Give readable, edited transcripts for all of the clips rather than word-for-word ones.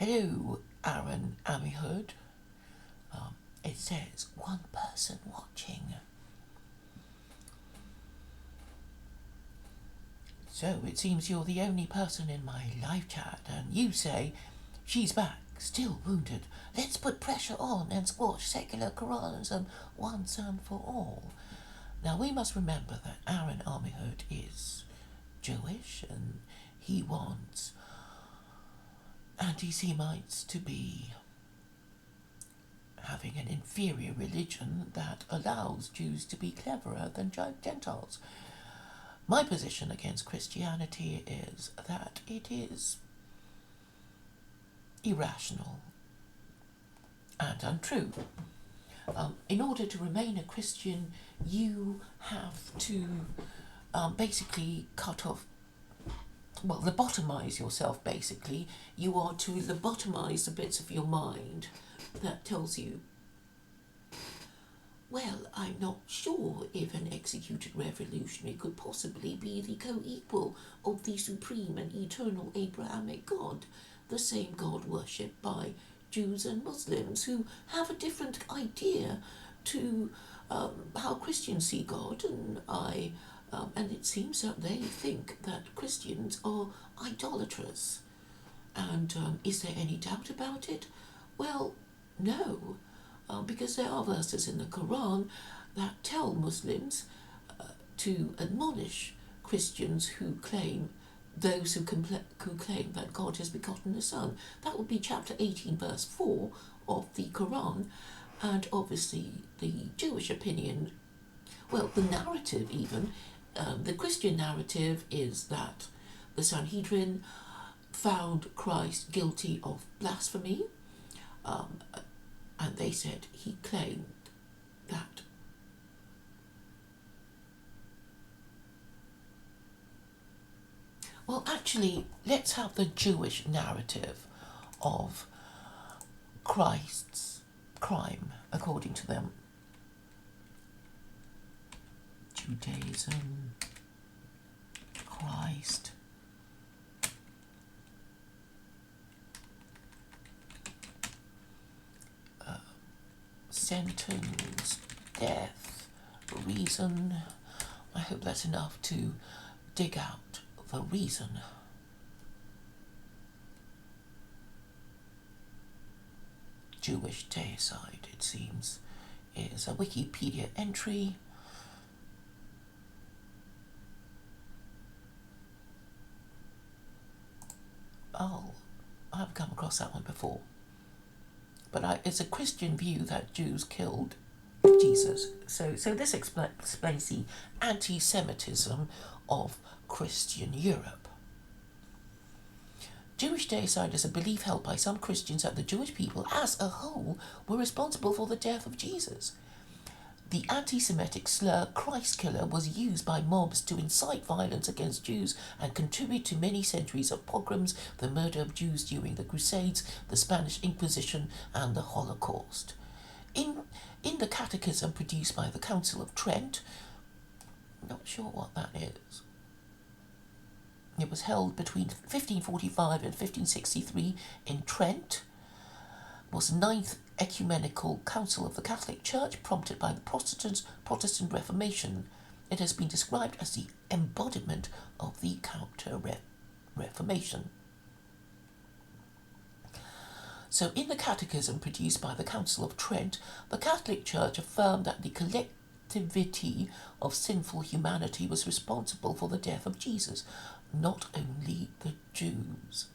Hello, Aaron Amihud. It says one person watching. So it seems you're the only person in my live chat, and you say, she's back, still wounded. Let's put pressure on and squash secular Koranism once and for all. Now we must remember that Aaron Amihud is Jewish, and he wants anti-Semites to be having an inferior religion that allows Jews to be cleverer than Gentiles. My position against Christianity is that it is irrational and untrue. In order to remain a Christian, you have to basically cut off, lobotomize yourself, basically. You are to lobotomize the bits of your mind that tells you, well, I'm not sure if an executed revolutionary could possibly be the co-equal of the supreme and eternal Abrahamic God, the same God worshipped by Jews and Muslims who have a different idea to how Christians see God, and it seems that they think that Christians are idolatrous. And is there any doubt about it? Well, no, because there are verses in the Quran that tell Muslims to admonish Christians who claim that God has begotten a son. That would be chapter 18, verse 4 of the Quran, and obviously the Jewish opinion, the narrative even, the Christian narrative is that the Sanhedrin found Christ guilty of blasphemy, and they said he claimed that actually, let's have the Jewish narrative of Christ's crime, according to them. Judaism, Christ. Sentence, death, reason. I hope that's enough to dig out the reason. Jewish deicide, it seems, is a Wikipedia entry. I've come across that one before. But it's a Christian view that Jews killed Jesus. So this explains the anti-Semitism of Christian Europe. Jewish deicide is a belief held by some Christians that the Jewish people as a whole were responsible for the death of Jesus. The anti-Semitic slur Christ killer was used by mobs to incite violence against Jews and contribute to many centuries of pogroms, the murder of Jews during the Crusades, the Spanish Inquisition, and the Holocaust. In the Catechism produced by the Council of Trent, not sure what that is. It was held between 1545 and 1563 in Trent, was the Ninth Ecumenical Council of the Catholic Church, prompted by the Protestant Reformation. It has been described as the embodiment of the Counter-Reformation. So in the Catechism produced by the Council of Trent, the Catholic Church affirmed that the collectivity of sinful humanity was responsible for the death of Jesus, not only the Jews.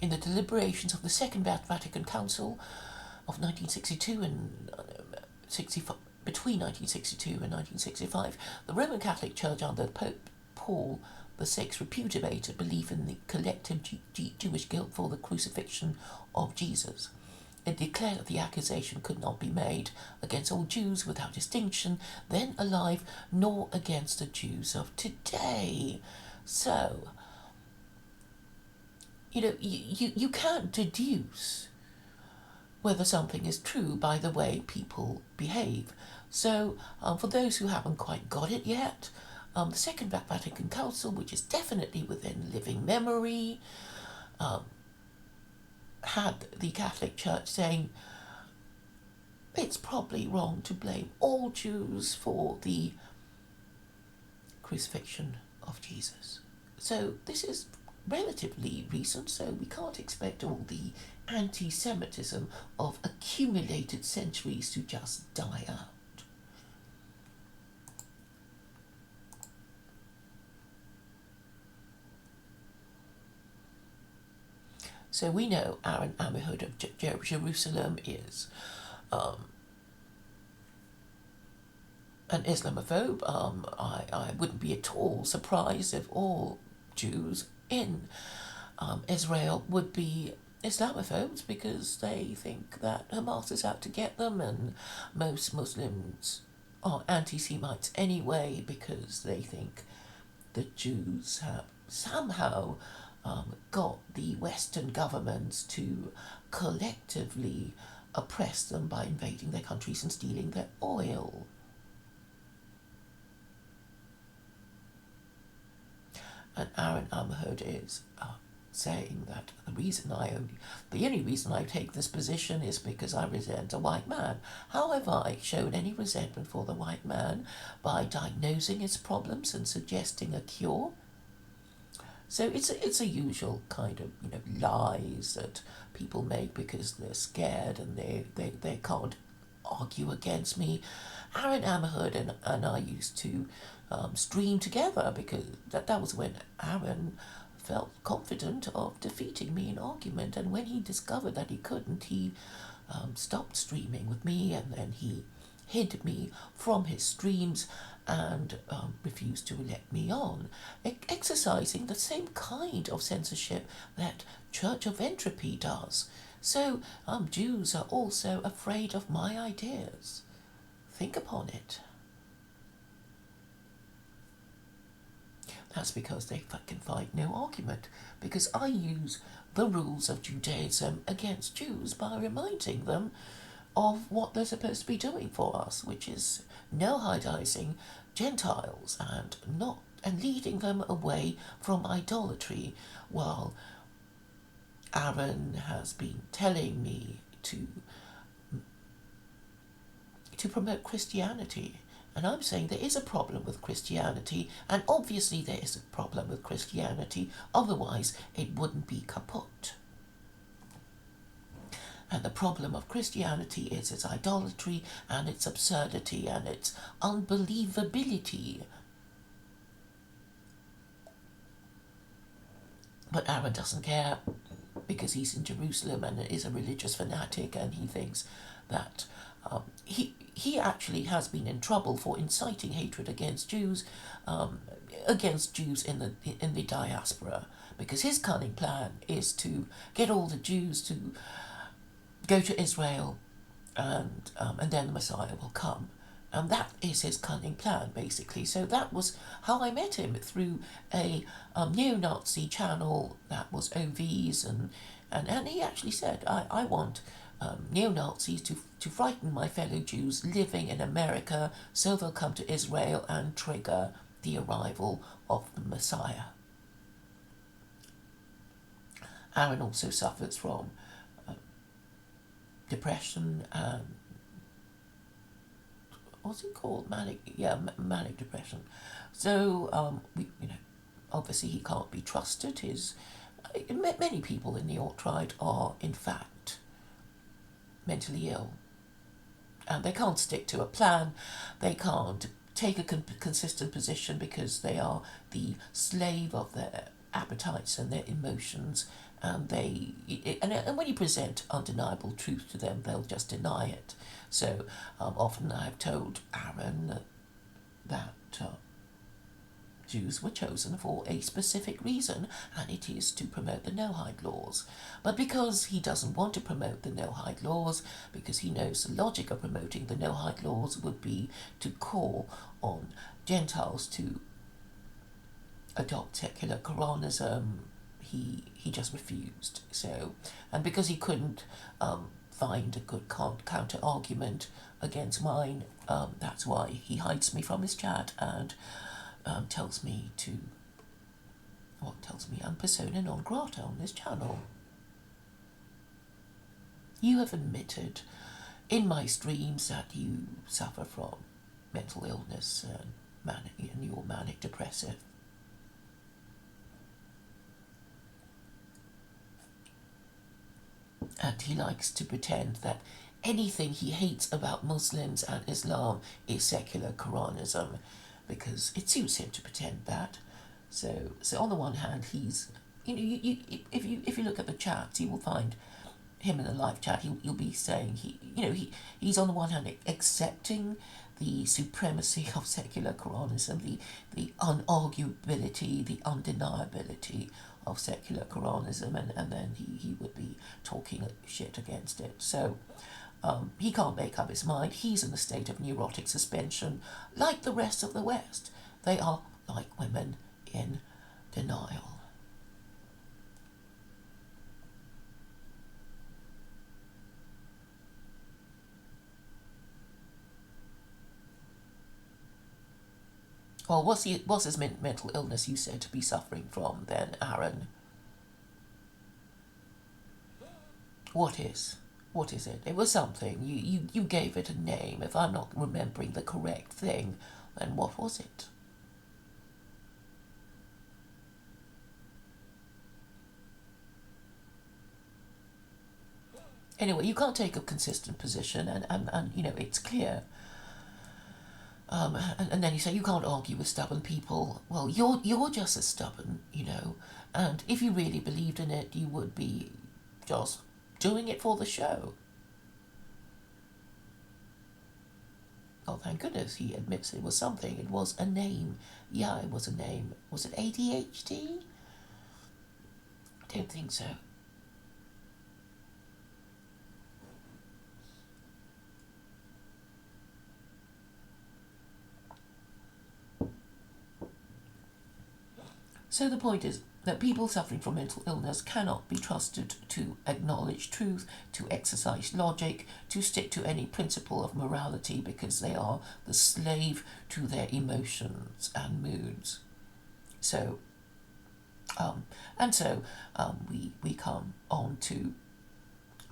In the deliberations of the Second Vatican Council of 1962 and 65, between 1962 and 1965, the Roman Catholic Church under Pope Paul VI repudiated belief in the collective Jewish guilt for the crucifixion of Jesus. It declared that the accusation could not be made against all Jews without distinction, then alive, nor against the Jews of today. So, you can't deduce whether something is true by the way people behave. So, for those who haven't quite got it yet, the Second Vatican Council, which is definitely within living memory, had the Catholic Church saying it's probably wrong to blame all Jews for the crucifixion of Jesus. So this is relatively recent, so we can't expect all the anti-Semitism of accumulated centuries to just die out. So we know Aaron Amihud of Jerusalem is an Islamophobe. I wouldn't be at all surprised if all Jews in Israel would be Islamophobes, because they think that Hamas is out to get them, and most Muslims are anti-Semites anyway, because they think the Jews have somehow got the Western governments to collectively oppress them by invading their countries and stealing their oil. And Aaron Amihud is saying that the only reason I take this position is because I resent a white man. How have I shown any resentment for the white man? By diagnosing its problems and suggesting a cure? So it's a usual kind of lies that people make because they're scared and they can't argue against me. Aaron Amihud and I used to stream together, because that was when Aaron felt confident of defeating me in argument, and when he discovered that he couldn't, he stopped streaming with me, and then he hid me from his streams and refused to let me on, exercising the same kind of censorship that Church of Entropy does. So Jews are also afraid of my ideas. Think upon it. That's because they can find no argument, because I use the rules of Judaism against Jews by reminding them of what they're supposed to be doing for us, which is nohidizing gentiles and leading them away from idolatry, while Aaron has been telling me to promote Christianity. And I'm saying there is a problem with Christianity, and obviously there is a problem with Christianity, otherwise it wouldn't be kaput. And the problem of Christianity is its idolatry and its absurdity and its unbelievability. But Aaron doesn't care, because he's in Jerusalem and is a religious fanatic, and he thinks that he actually has been in trouble for inciting hatred against Jews in the diaspora, because his cunning plan is to get all the Jews to go to Israel, and then the Messiah will come. And that is his cunning plan, basically. So that was how I met him, through a neo-Nazi channel that was OVs, and he actually said, I want neo-Nazis to frighten my fellow Jews living in America, so they'll come to Israel and trigger the arrival of the Messiah. Aaron also suffers from depression and what's it called? Manic Depression. So obviously he can't be trusted. Many people in the alt-right are in fact mentally ill, and they can't stick to a plan. They can't take a consistent position, because they are the slave of their appetites and their emotions, and and when you present undeniable truth to them, they'll just deny it. So often I've told Aaron that Jews were chosen for a specific reason, and it is to promote the no-hide laws. But because he doesn't want to promote the no-hide laws, because he knows the logic of promoting the no-hide laws would be to call on Gentiles to adopt secular Koranism, he just refused. So, and because he couldn't find a good counter argument against mine. That's why he hides me from his chat and tells me I'm persona non grata on this channel. You have admitted in my streams that you suffer from mental illness and you're manic depressive. And he likes to pretend that anything he hates about Muslims and Islam is secular Koranism, because it suits him to pretend that. So on the one hand, he's, if you look at the chats, you will find him in the live chat. He'll be saying he's on the one hand accepting the supremacy of secular Koranism, the unarguability, the undeniability of secular Koranism, and then he would be talking shit against it. So he can't make up his mind. He's in a state of neurotic suspension, like the rest of the West. They are like women in denial. Well, what's his mental illness you said to be suffering from then, Aaron? What is it? It was something. You gave it a name. If I'm not remembering the correct thing, then what was it? Anyway, you can't take a consistent position, and it's clear. And then you say you can't argue with stubborn people. Well, you're just as stubborn, and if you really believed in it, you would be just doing it for the show. Oh, thank goodness he admits it was something. It was a name. Yeah, it was a name. Was it ADHD? I don't think so. So the point is that people suffering from mental illness cannot be trusted to acknowledge truth, to exercise logic, to stick to any principle of morality, because they are the slave to their emotions and moods. So, we come on to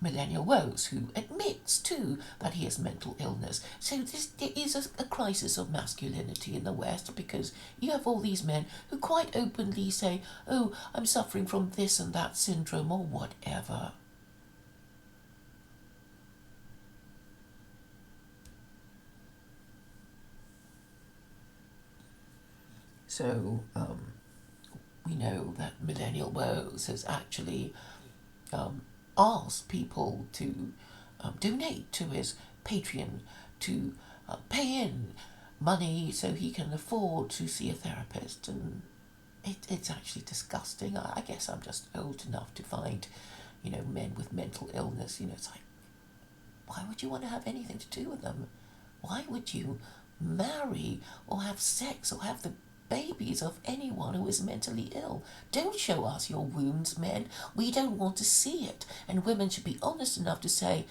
Millennial Woes, who admits too that he has mental illness. So there is a crisis of masculinity in the West, because you have all these men who quite openly say, oh, I'm suffering from this and that syndrome or whatever. So we know that Millennial Woes has actually asked people to donate to his Patreon, to pay in money so he can afford to see a therapist, and it's actually disgusting. I guess I'm just old enough to find, men with mental illness, it's like, why would you want to have anything to do with them? Why would you marry or have sex or have the babies of anyone who is mentally ill? Don't show us your wounds, men. We don't want to see it. And women should be honest enough to say,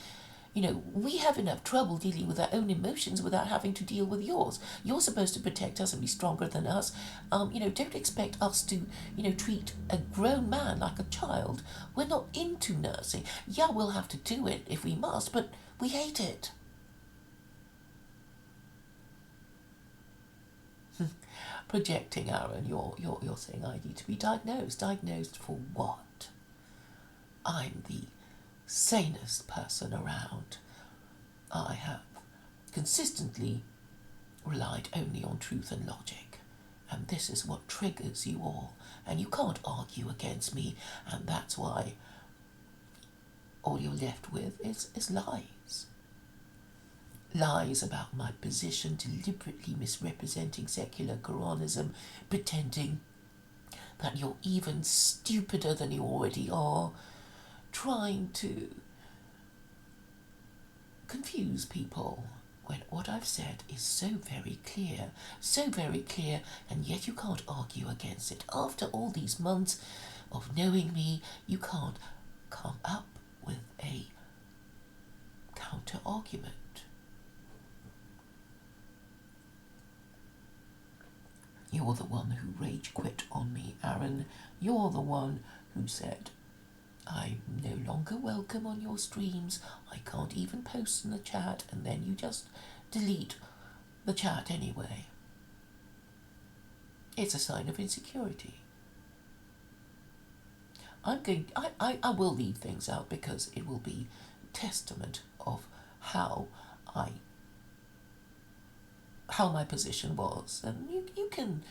we have enough trouble dealing with our own emotions without having to deal with yours. You're supposed to protect us and be stronger than us. Don't expect us to, treat a grown man like a child. We're not into nursing. Yeah, we'll have to do it if we must, but we hate it. Projecting, Aaron, you're saying I need to be diagnosed. Diagnosed for what? I'm the sanest person around. I have consistently relied only on truth and logic, and this is what triggers you all, and you can't argue against me, and that's why all you're left with is lies. Lies about my position, deliberately misrepresenting secular Koranism, pretending that you're even stupider than you already are, trying to confuse people when what I've said is so very clear, and yet you can't argue against it. After all these months of knowing me, you can't come up with a counter argument. You're the one who rage quit on me, Aaron. You're the one who said, I'm no longer welcome on your streams, I can't even post in the chat, and then you just delete the chat anyway. It's a sign of insecurity. I will leave things out because it will be testament of how my position was, and you can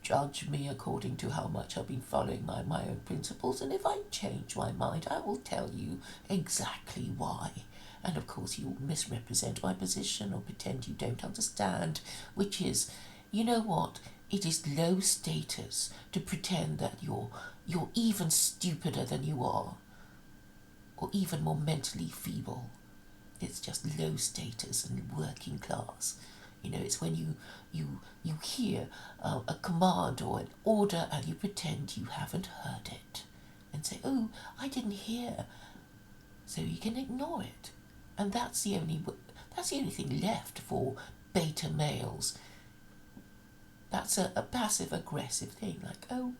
judge me according to how much I've been following my own principles, and if I change my mind, I will tell you exactly why. And of course you misrepresent my position or pretend you don't understand, which is, you know what, it is low status to pretend that you're even stupider than you are, or even more mentally feeble. It's just low status and working class. You know, it's when you hear a command or an order and you pretend you haven't heard it and say, oh, I didn't hear, so you can ignore it. And that's the only thing left for beta males. That's a passive-aggressive thing, like, oh,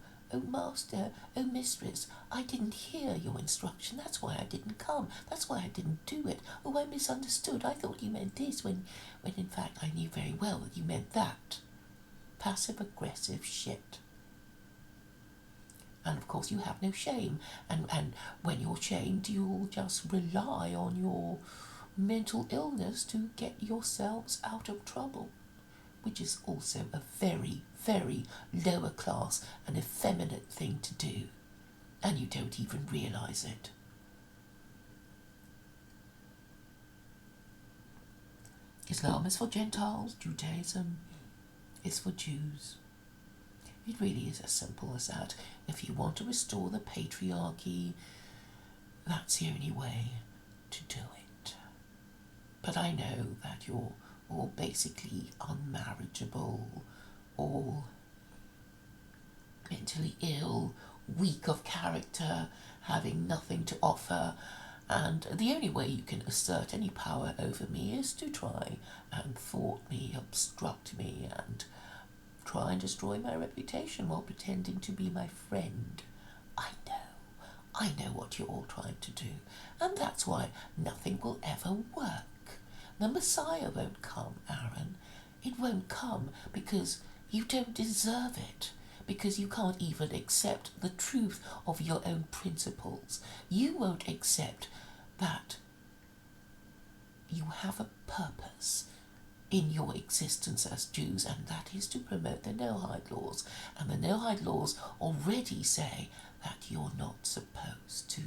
master, oh, mistress, I didn't hear your instruction, that's why I didn't come, that's why I didn't do it, oh, I misunderstood, I thought you meant this, when in fact I knew very well that you meant that. Passive-aggressive shit. And of course you have no shame, and when you're shamed, you'll just rely on your mental illness to get yourselves out of trouble, which is also a very, very lower class and effeminate thing to do, and you don't even realise it. Islam is for Gentiles, Judaism is for Jews. It really is as simple as that. If you want to restore the patriarchy, that's the only way to do it. But I know that you're all basically unmarriageable, all mentally ill, weak of character, having nothing to offer, and the only way you can assert any power over me is to try and thwart me, obstruct me, and try and destroy my reputation while pretending to be my friend. I know what you're all trying to do, and that's why nothing will ever work. The Messiah won't come, Aaron. It won't come because you don't deserve it, because you can't even accept the truth of your own principles. You won't accept that you have a purpose in your existence as Jews, and that is to promote the no-hide laws. And the no-hide laws already say that you're not supposed to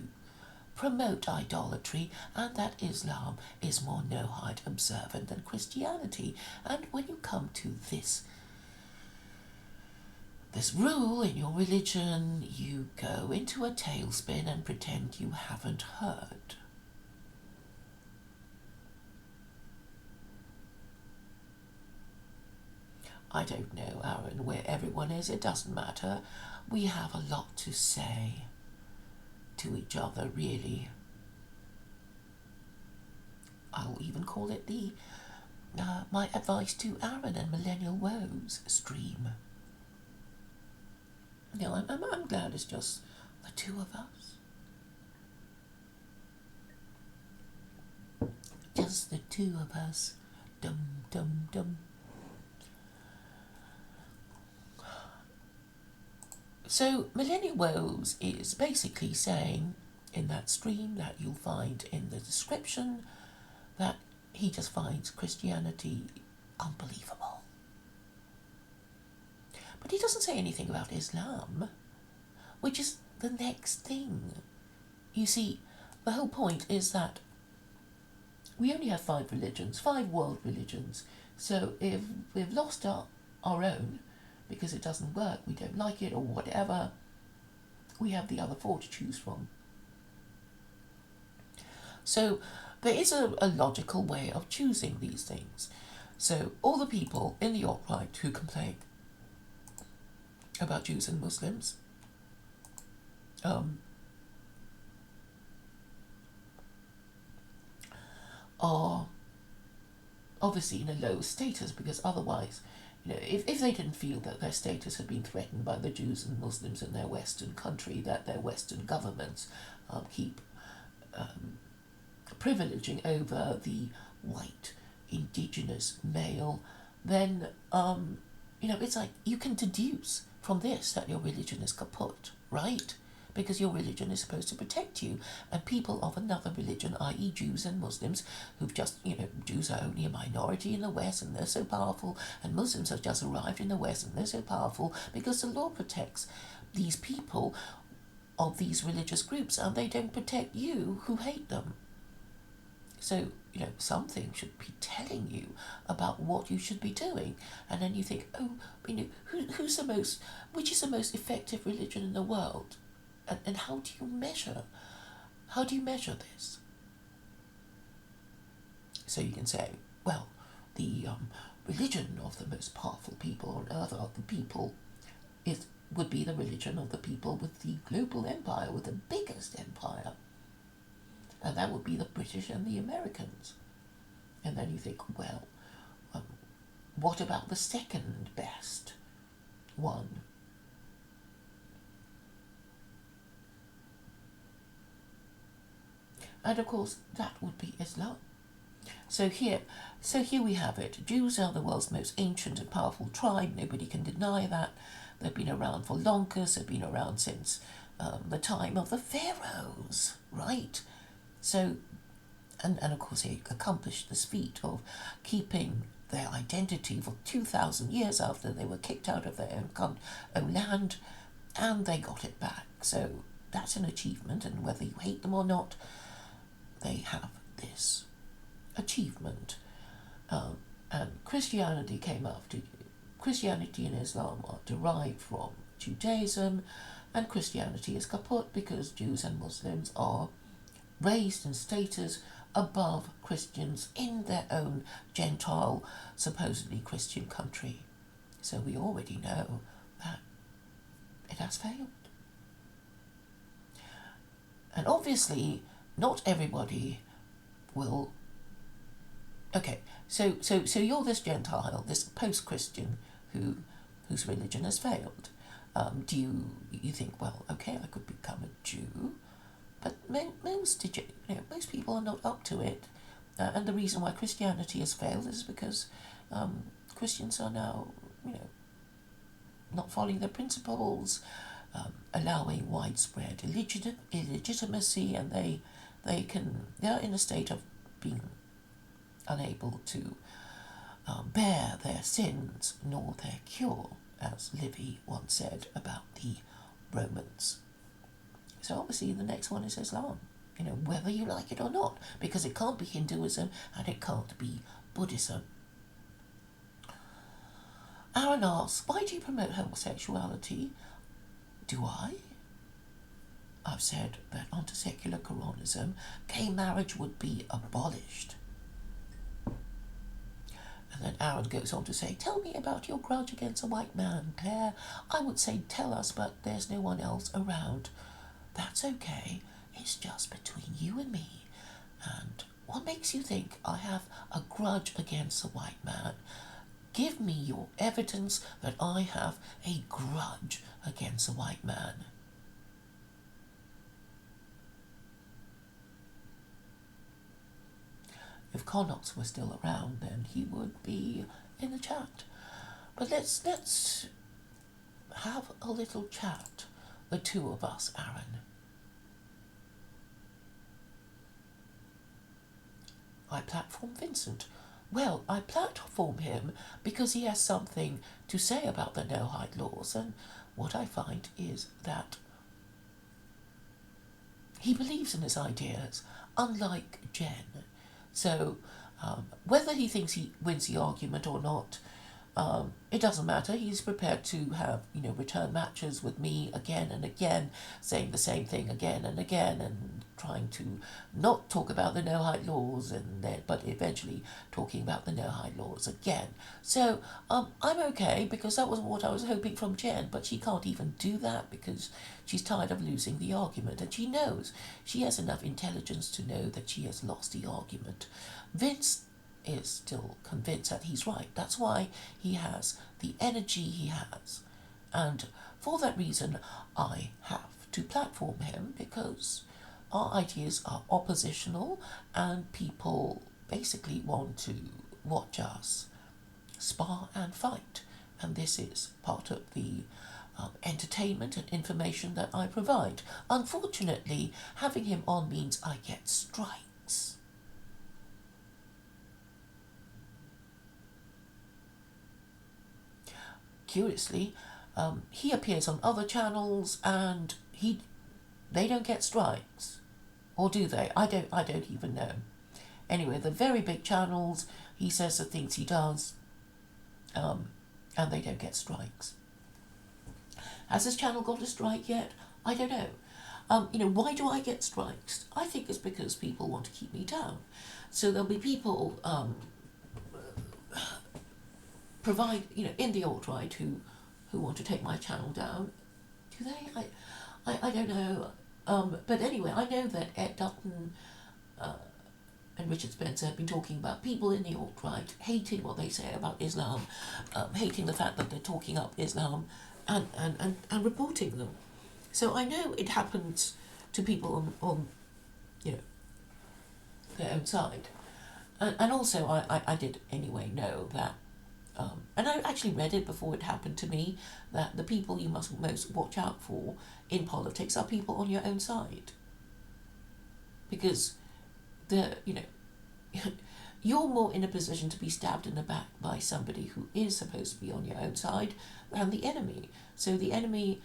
promote idolatry, and that Islam is more no-hide observant than Christianity. And when you come to this rule in your religion, you go into a tailspin and pretend you haven't heard. I don't know, Aaron, where everyone is. It doesn't matter. We have a lot to say to each other, really. I'll even call it the my advice to Aaron and Millennial Woes stream. No, I'm glad it's just the two of us. Just the two of us. Dum, dum, dum. So, Millennial Woes is basically saying in that stream that you'll find in the description that he just finds Christianity unbelievable. But he doesn't say anything about Islam, which is the next thing. You see, the whole point is that we only have 5 religions, 5 world religions. So if we've lost our own, because it doesn't work, we don't like it or whatever, we have the other 4 to choose from. So there is a logical way of choosing these things. So all the people in the alt-right who complain about Jews and Muslims, are obviously in a low status, because otherwise, if they didn't feel that their status had been threatened by the Jews and Muslims in their Western country, that their Western governments keep privileging over the white, indigenous male, then, it's like you can deduce from this that your religion is kaput, right? Because your religion is supposed to protect you, and people of another religion, i.e. Jews and Muslims, who've just, Jews are only a minority in the West and they're so powerful, and Muslims have just arrived in the West and they're so powerful because the law protects these people of these religious groups, and they don't protect you who hate them. So, something should be telling you about what you should be doing. And then you think, which is the most effective religion in the world? And how do you measure this? So you can say, well, the religion of the most powerful people on earth are the people, would be the religion of the people with the global empire, with the biggest empire. And that would be the British and the Americans. And then you think, well, what about the second best one? And of course, that would be Islam. So here we have it. Jews are the world's most ancient and powerful tribe. Nobody can deny that. They've been around for longest. They've been around since the time of the pharaohs, right? So, and of course they accomplished this feat of keeping their identity for 2,000 years after they were kicked out of their own land, and they got it back. So that's an achievement, and whether you hate them or not, they have this achievement. And Christianity came after. Christianity and Islam are derived from Judaism, and Christianity is kaput because Jews and Muslims are raised in status above Christians in their own Gentile, supposedly Christian country. So we already know that it has failed. And obviously, not everybody will. Okay, so you're this Gentile, this post-Christian whose religion has failed. Do you think, well, okay, I could become a Jew, but most people are not up to it, and the reason why Christianity has failed is because Christians are now, not following their principles, allowing widespread illegitimacy, and they're in a state of being unable to bear their sins nor their cure, as Livy once said about the Romans. So obviously the next one is Islam, whether you like it or not, because it can't be Hinduism and it can't be Buddhism. Aaron asks, why do you promote homosexuality? Do I? I've said that under Secular Koranism, gay marriage would be abolished. And then Aaron goes on to say, tell me about your grudge against a white man, Claire. I would say tell us, but there's no one else around. That's okay. It's just between you and me. And what makes you think I have a grudge against a white man? Give me your evidence that I have a grudge against a white man. If Connaughts were still around, then he would be in the chat. But let's have a little chat, the two of us, Aaron. I platform Vincent. Well, I platform him because he has something to say about the no-hide laws, and what I find is that he believes in his ideas, unlike Jen. So, whether he thinks he wins the argument or not, it doesn't matter. He's prepared to have, return matches with me again and again, saying the same thing again and again, and trying to not talk about the no-hide laws, but eventually talking about the no-hide laws again. So I'm okay, because that was what I was hoping from Jen, but she can't even do that because she's tired of losing the argument, and she knows. She has enough intelligence to know that she has lost the argument. Vince is still convinced that he's right. That's why he has the energy he has. And for that reason, I have to platform him, because our ideas are oppositional and people basically want to watch us spar and fight. And this is part of the entertainment and information that I provide. Unfortunately, having him on means I get strikes. Curiously, he appears on other channels and they don't get strikes, or do they? I don't even know. Anyway, the very big channels, he says the things he does, and they don't get strikes. Has this channel got a strike yet? I don't know. Why do I get strikes? I think it's because people want to keep me down. So there'll be people in the alt-right who want to take my channel down. Do they? I don't know. But anyway, I know that Ed Dutton and Richard Spencer have been talking about people in the alt-right hating what they say about Islam, hating the fact that they're talking up Islam and reporting them. So I know it happens to people on their own side. And also I did anyway know that, and I actually read it before it happened to me, that the people you must most watch out for in politics are people on your own side. Because you're more in a position to be stabbed in the back by somebody who is supposed to be on your own side than the enemy. So the enemy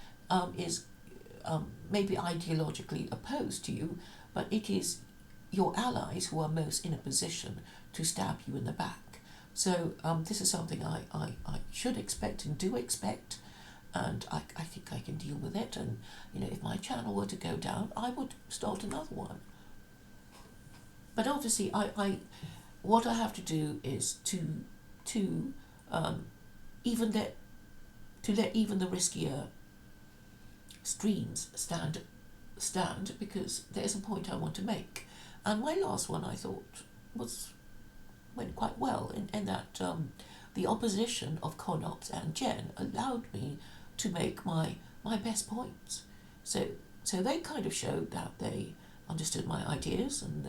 is maybe ideologically opposed to you, but it is your allies who are most in a position to stab you in the back. So this is something I should expect and do expect, and I think I can deal with it. And if my channel were to go down, I would start another one. But obviously, what I have to do is to let even the riskier streams stand, because there's a point I want to make. And my last one, I thought, went quite well in that the opposition of Conops and Jen allowed me to make my best points. So they kind of showed that they understood my ideas, and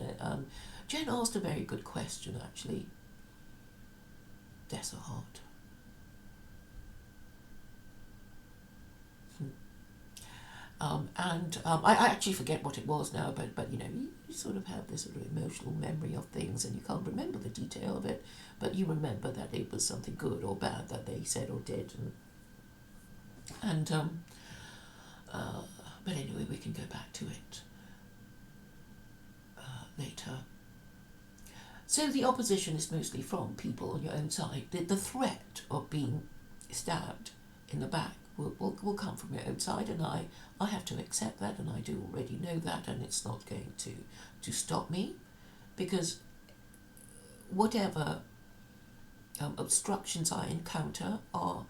Jen asked a very good question, actually. Bless her heart. I actually forget what it was now, but you sort of have this sort of emotional memory of things, and you can't remember the detail of it, but you remember that it was something good or bad that they said or did, but anyway, we can go back to it later. So the opposition is mostly from people on your own side. The threat of being stabbed in the back will come from your own side, and I have to accept that, and I do already know that, and it's not going to stop me, because whatever obstructions I encounter are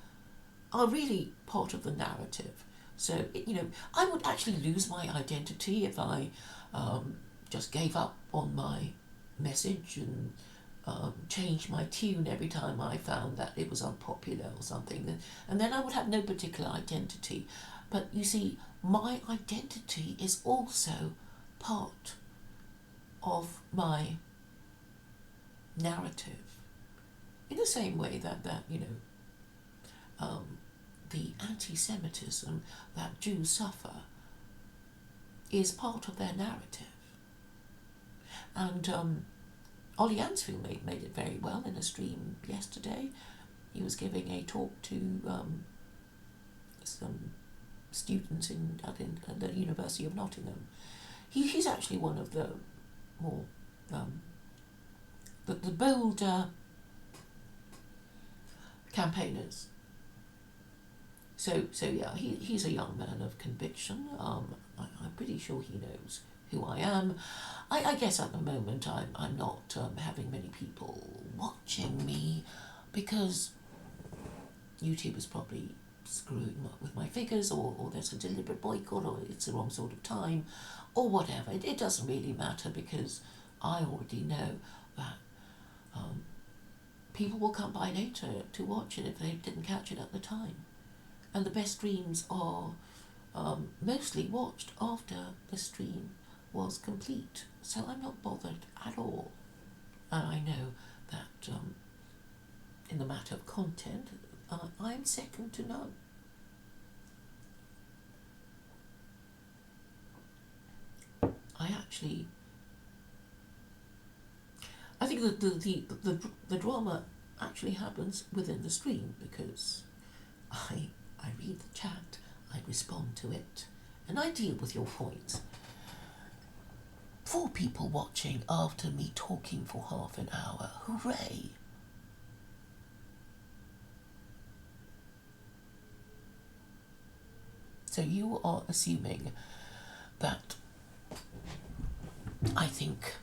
really part of the narrative. So I would actually lose my identity if I just gave up on my message and change my tune every time I found that it was unpopular or something, and then I would have no particular identity. But you see, my identity is also part of my narrative, in the same way that the anti-Semitism that Jews suffer is part of their narrative. And Ollie Anfield made it very well in a stream yesterday. He was giving a talk to some students at the University of Nottingham. He's actually one of the more the bolder campaigners. So yeah, he's a young man of conviction. I'm pretty sure he knows who I am. I guess at the moment I'm not having many people watching me because YouTube is probably screwing with my figures, or there's a deliberate boycott, or it's the wrong sort of time, or whatever. It doesn't really matter because I already know that people will come by later to watch it if they didn't catch it at the time. And the best streams are mostly watched after the stream was complete. So I'm not bothered at all. And I know that in the matter of content, I'm second to none. I think that the drama actually happens within the stream because I read the chat, I respond to it, and I deal with your points. 4 people watching after me talking for half an hour. Hooray! So you are assuming that I think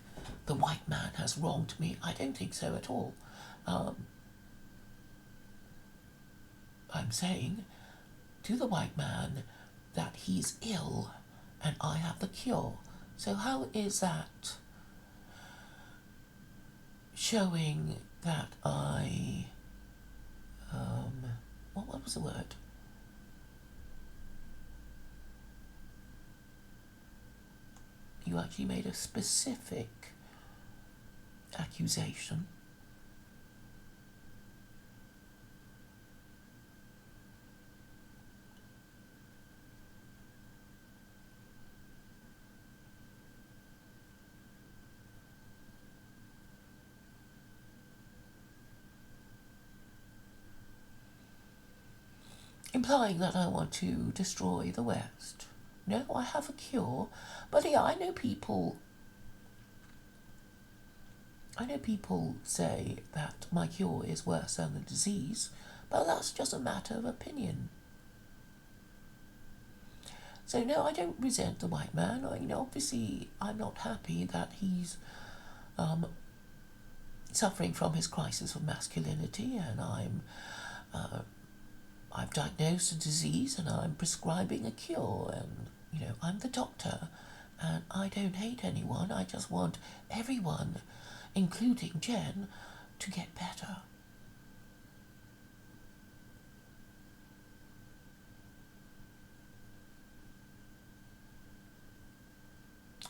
the white man has wronged me. I don't think so at all. I'm saying to the white man that he's ill and I have the cure. So how is that showing that I... what was the word? You actually made a specific accusation. Implying that I want to destroy the West. No, I have a cure. But yeah, I know people say that my cure is worse than the disease, but that's just a matter of opinion. So no, I don't resent the white man. Obviously I'm not happy that he's suffering from his crisis of masculinity, and I've diagnosed a disease and I'm prescribing a cure, and I'm the doctor, and I don't hate anyone. I just want everyone, including Jen, to get better.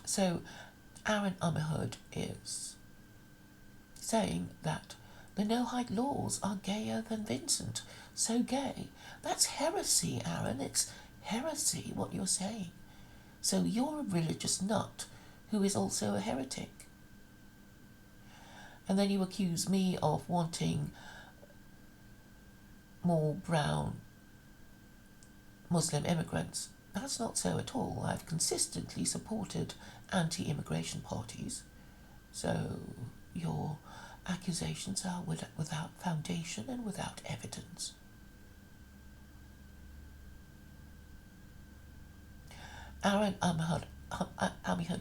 So Aaron Ummerhood is saying that the no-hide laws are gayer than Vincent. So gay. That's heresy, Aaron. It's heresy, what you're saying. So you're a religious nut who is also a heretic. And then you accuse me of wanting more brown Muslim immigrants. That's not so at all. I've consistently supported anti-immigration parties. So your accusations are without foundation and without evidence. Aaron Ummerhood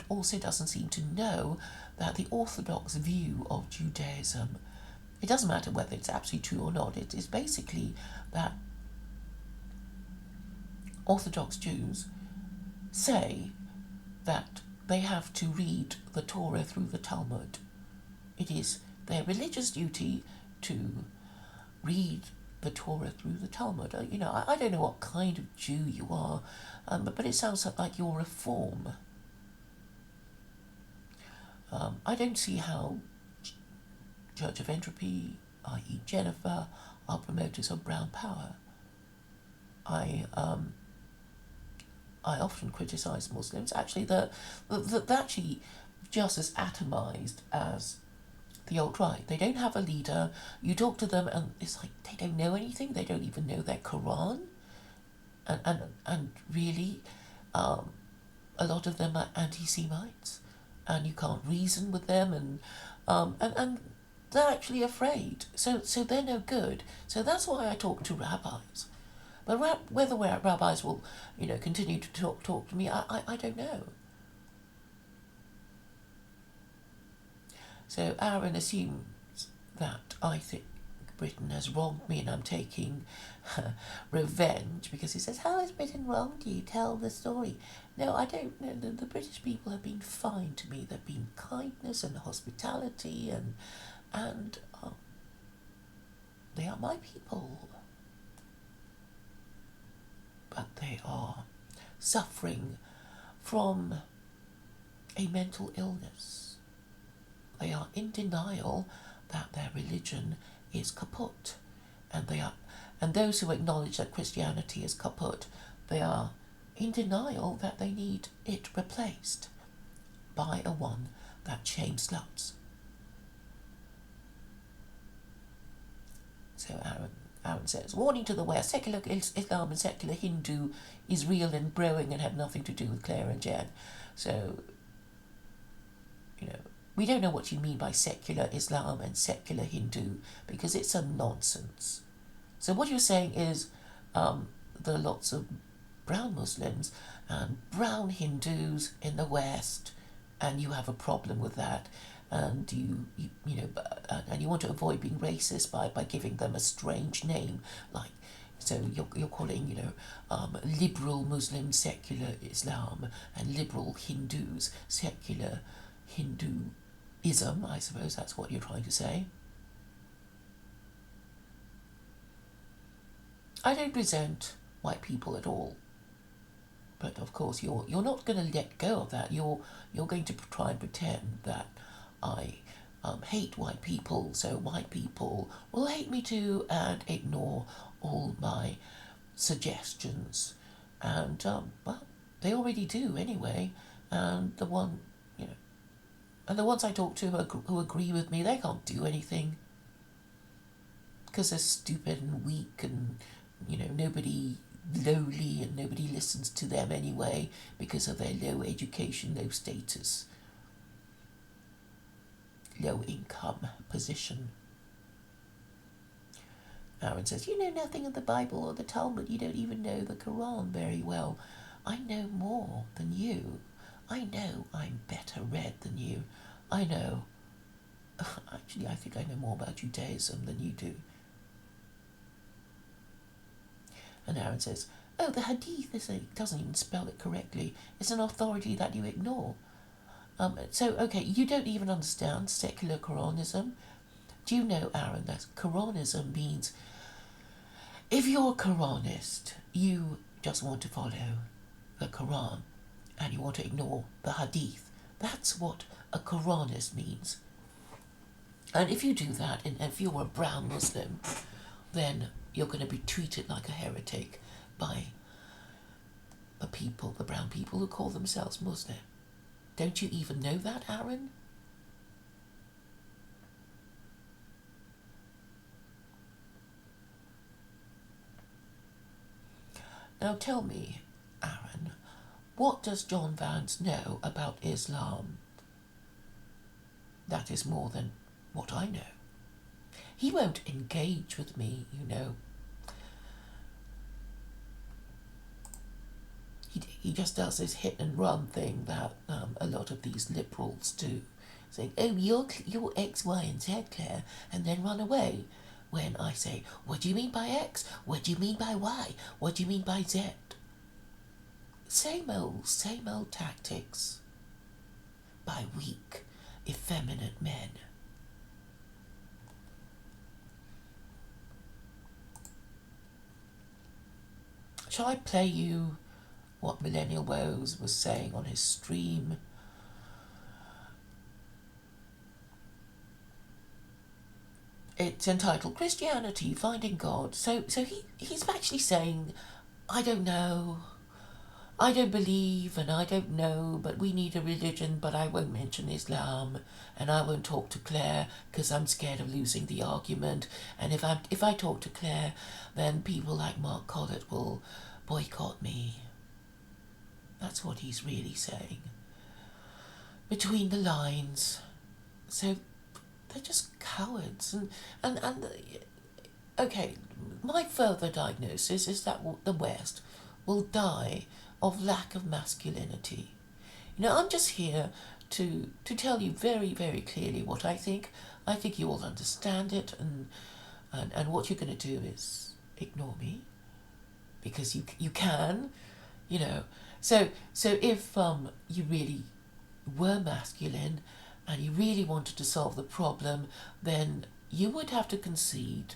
also doesn't seem to know that the orthodox view of Judaism, it doesn't matter whether it's absolutely true or not, it is basically that Orthodox Jews say that they have to read the Torah through the Talmud. It is their religious duty to read the Torah through the Talmud. I don't know what kind of Jew you are, but it sounds like you're Reform. I don't see how Church of Entropy, i.e. Jennifer, are promoters of brown power. I often criticise Muslims. Actually, they're actually just as atomised as the alt-right. They don't have a leader. You talk to them and it's like they don't know anything. They don't even know their Quran. And really, a lot of them are anti-Semites, and you can't reason with them. And they're actually afraid. So they're no good. So that's why I talk to rabbis. But whether rabbis will, continue to talk to me, I don't know. So Aaron assumes that I think Britain has wronged me and I'm taking revenge, because he says, how has Britain wronged you? Tell the story. No, I don't know. The British people have been fine to me. There've been kindness and hospitality, and they are my people. But they are suffering from a mental illness. They are in denial that their religion is kaput, and those who acknowledge that Christianity is kaput, they are in denial that they need it replaced by a one that shames sluts. So Aaron says, warning to the West, secular Islam and secular Hindu is real and growing and have nothing to do with Claire and Jen. So, we don't know what you mean by secular Islam and secular Hindu, because it's a nonsense. So what you're saying is there are lots of brown Muslims and brown Hindus in the West, and you have a problem with that, and you want to avoid being racist by giving them a strange name, like, so you're calling liberal Muslims secular Islam and liberal Hindus secular Hinduism. I suppose that's what you're trying to say. I don't resent white people at all, but of course you're not going to let go of that. You're going to try and pretend that I hate white people, so white people will hate me too, and ignore all my suggestions. And well, they already do anyway. And the ones I talk to who agree with me, they can't do anything because they're stupid and weak, and nobody lowly, and nobody listens to them anyway because of their low education, low status, low income position. Aaron says, you know nothing of the Bible or the Talmud. You don't even know the Quran very well. I know more than you. I know I'm better read than you. I know. Actually, I think I know more about Judaism than you do. And Aaron says, oh, the Hadith doesn't even spell it correctly. It's an authority that you ignore. So, okay, you don't even understand secular Koranism. Do you know, Aaron, that Koranism means if you're a Koranist, you just want to follow the Quran and you want to ignore the Hadith. That's what a Koranist means. And if you do that, and if you're a brown Muslim, then you're going to be treated like a heretic by the brown people who call themselves Muslim. Don't you even know that, Aaron? Now tell me, Aaron, what does John Vance know about Islam? That is more than what I know. He won't engage with me, He just does this hit and run thing that a lot of these liberals do, saying, oh, you're X, Y, and Z, Claire, and then run away. When I say, what do you mean by X? What do you mean by Y? What do you mean by Z? Same old tactics by weak, effeminate men. Shall I play you what Millennial Woes was saying on his stream? It's entitled Christianity, Finding God. So he's actually saying, I don't know, I don't believe, and I don't know, but we need a religion, but I won't mention Islam, and I won't talk to Claire because I'm scared of losing the argument, and if I talk to Claire, then people like Mark Collett will boycott me. That's what he's really saying. Between the lines. So they're just cowards. And okay, my further diagnosis is that the West will die of lack of masculinity. You know, I'm just here to tell you very, very clearly what I think. I think you all understand it, and what you're going to do is ignore me, because you can, you know. So if you really were masculine and you really wanted to solve the problem, then you would have to concede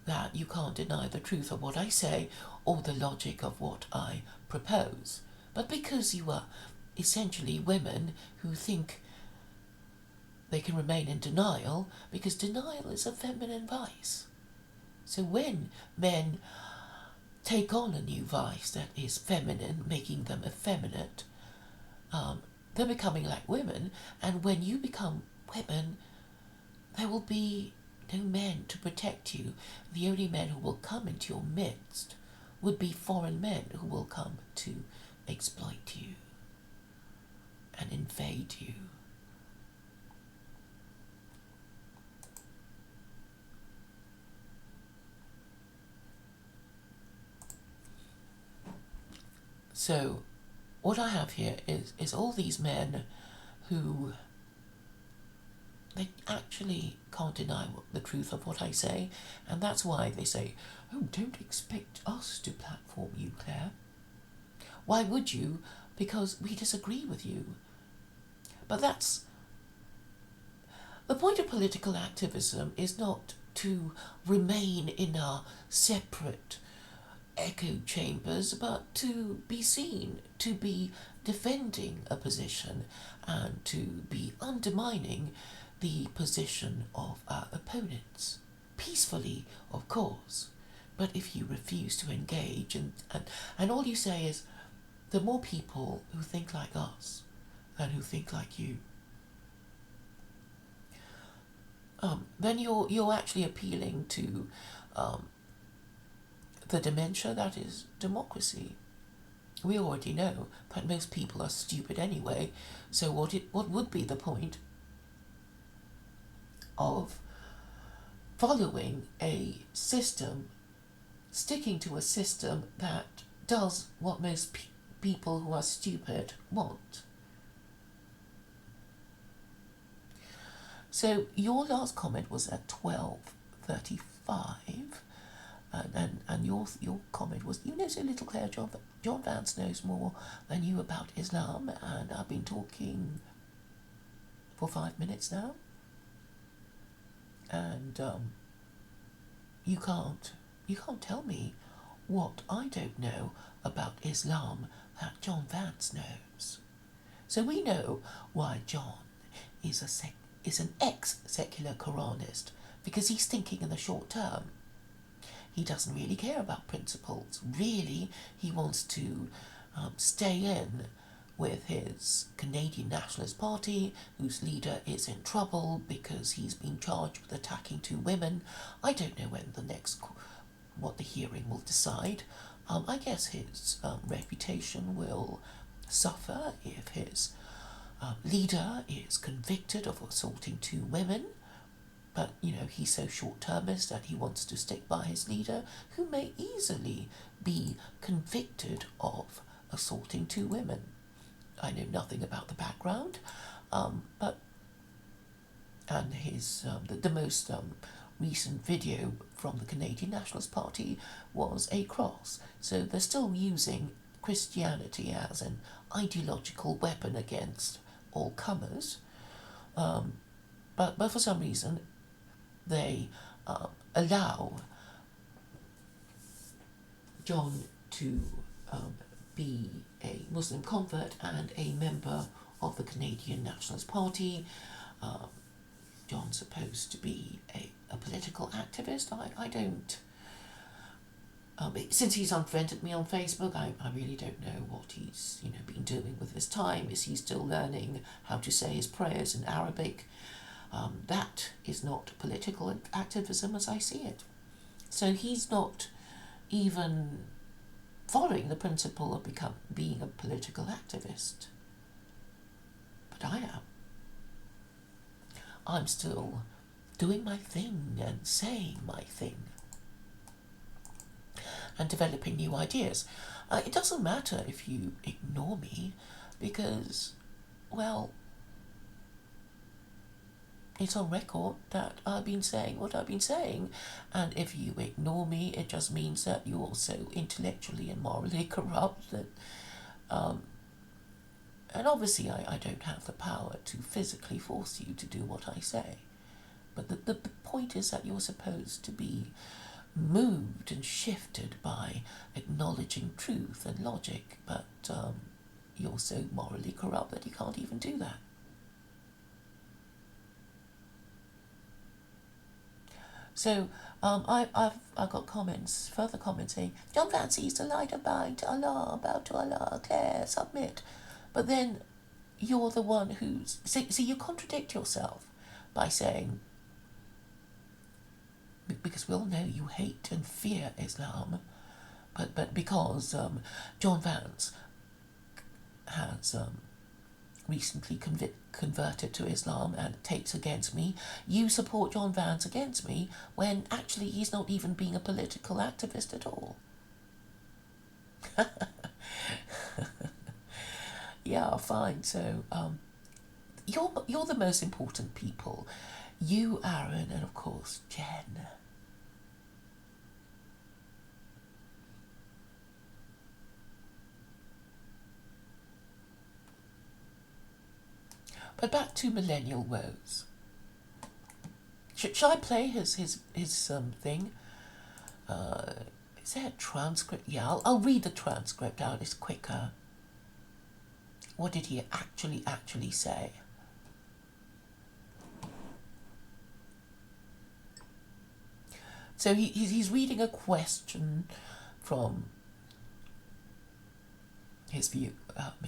that you can't deny the truth of what I say or the logic of what I propose. But because you are essentially women who think they can remain in denial, because denial is a feminine vice. So when men take on a new vice that is feminine, making them effeminate, they're becoming like women, and when you become women, there will be no men to protect you. The only men who will come into your midst would be foreign men who will come to exploit you and invade you. So what I have here is all these men who, they actually can't deny the truth of what I say, and that's why they say, oh, don't expect us to platform you, Claire. Why would you? Because we disagree with you. But that's... The point of political activism is not to remain in our separate echo chambers, but to be seen, to be defending a position, and to be undermining the position of our opponents. Peacefully, of course. But if you refuse to engage and all you say is, the more people who think like us and who think like you, then you're actually appealing to the dementia that is democracy. We already know that most people are stupid anyway, so what would be the point of following a system, sticking to a system that does what most people who are stupid want? So your last comment was at 12:35, and your comment was, you know so little, Claire. John Vance knows more than you about Islam, and I've been talking for 5 minutes now, and you can't tell me what I don't know about Islam that John Vance knows. So we know why John is an ex-secular Koranist, because he's thinking in the short term. He doesn't really care about principles. Really, he wants to stay in with his Canadian Nationalist Party, whose leader is in trouble because he's been charged with attacking 2 women. I don't know when what the hearing will decide. I guess his reputation will suffer if his leader is convicted of assaulting 2 women. But, you know, he's so short-termist that he wants to stick by his leader, who may easily be convicted of assaulting 2 women. I know nothing about the background, but his the most recent video from the Canadian Nationalist Party was a cross. So they're still using Christianity as an ideological weapon against all comers, but for some reason they allow John to be a Muslim convert and a member of the Canadian Nationalist Party. John's supposed to be a political activist. I don't... since he's unfriended me on Facebook, I really don't know what he's been doing with his time. Is he still learning how to say his prayers in Arabic? That is not political activism as I see it. So he's not even following the principle of being a political activist. But I am. I'm still doing my thing and saying my thing and developing new ideas. It doesn't matter if you ignore me because, well, it's on record that I've been saying what I've been saying, and if you ignore me, it just means that you're also intellectually and morally corrupt. And obviously I don't have the power to physically force you to do what I say. But the point is that you're supposed to be moved and shifted by acknowledging truth and logic, but you're so morally corrupt that you can't even do that. So I've got further comments saying, John fancies the light abide to Allah, bow to Allah, Claire, submit. But then you're the one who's... See, you contradict yourself by saying, because we all know you hate and fear Islam, but because John Vance has recently converted to Islam and takes against me, you support John Vance against me when actually he's not even being a political activist at all. Yeah, fine. So you're the most important people. You, Aaron, and of course Jen. But back to Millennial Woes. Shall I play his thing? Is there a transcript? Yeah, I'll read the transcript out. It's quicker. What did he actually say? So he's reading a question from his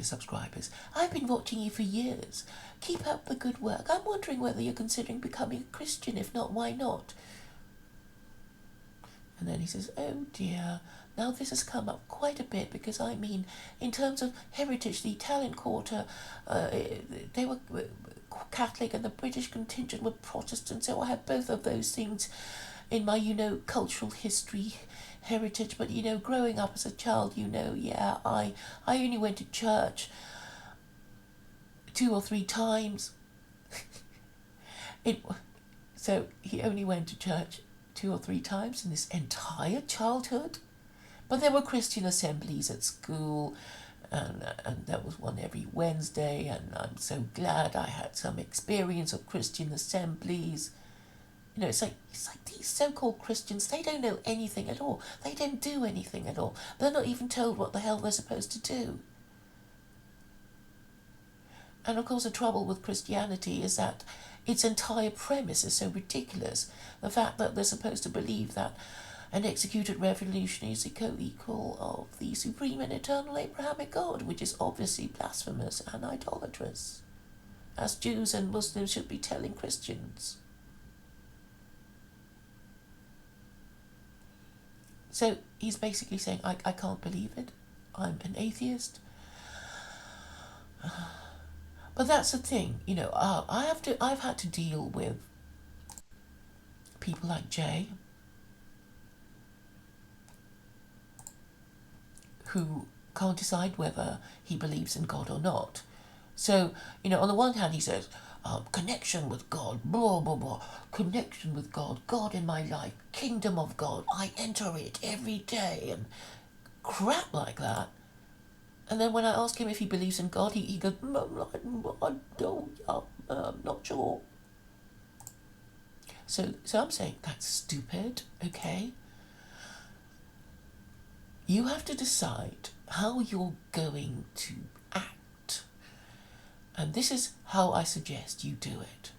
subscribers. I've been watching you for years. Keep up the good work. I'm wondering whether you're considering becoming a Christian. If not, why not? And then he says, oh dear. Now this has come up quite a bit because, I mean, in terms of heritage, the Italian quarter, they were Catholic and the British contingent were Protestant, so I have both of those things in my, cultural history, heritage. But, growing up as a child, yeah, I only went to church 2 or 3 times. So he only went to church 2 or 3 times in his entire childhood. But there were Christian assemblies at school, and there was one every Wednesday, and I'm so glad I had some experience of Christian assemblies. It's like these so-called Christians, they don't know anything at all. They don't do anything at all. They're not even told what the hell they're supposed to do. And of course the trouble with Christianity is that its entire premise is so ridiculous. The fact that they're supposed to believe that an executed revolutionary is a co-equal of the supreme and eternal Abrahamic God, which is obviously blasphemous and idolatrous, as Jews and Muslims should be telling Christians. So he's basically saying, I can't believe it. I'm an atheist. But that's the thing, I've had to deal with people like Jay, who can't decide whether he believes in God or not. So, on the one hand he says, connection with God, blah, blah, blah, connection with God, God in my life, kingdom of God, I enter it every day, and crap like that. And then when I ask him if he believes in God, he goes, I don't, I'm not sure. So I'm saying, that's stupid, okay? You have to decide how you're going to act. And this is how I suggest you do it.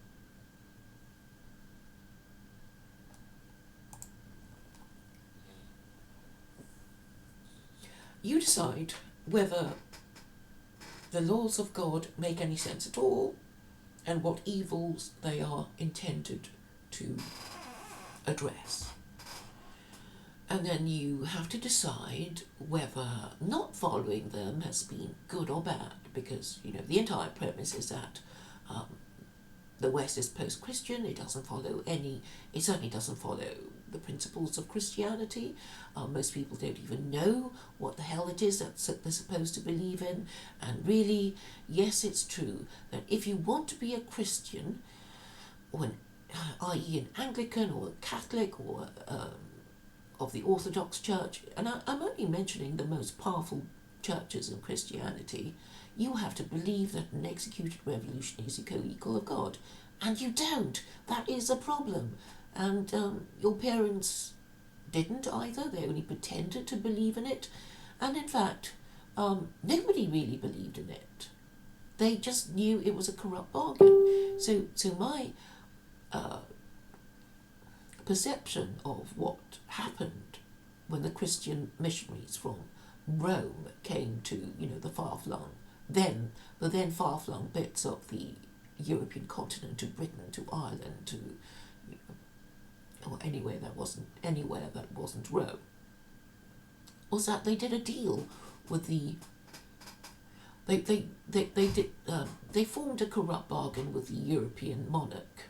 You decide whether the laws of God make any sense at all and what evils they are intended to address. And then you have to decide whether not following them has been good or bad, because, the entire premise is that the West is postChristian. It certainly doesn't follow the principles of Christianity. Most people don't even know what the hell it is that they're supposed to believe in. And really, yes, it's true that if you want to be a Christian, or i.e. an Anglican or a Catholic or of the Orthodox Church, and I'm only mentioning the most powerful churches in Christianity, you have to believe that an executed revolutionary is a co-equal of God. And you don't. That is a problem. And your parents didn't either. They only pretended to believe in it. And in fact, nobody really believed in it. They just knew it was a corrupt bargain. So my perception of what happened when the Christian missionaries from Rome came to, the far-flung, the then far-flung bits of the European continent, to Britain, to Ireland, to or anywhere that wasn't Rome, was that they did a deal with they formed a corrupt bargain with the European monarch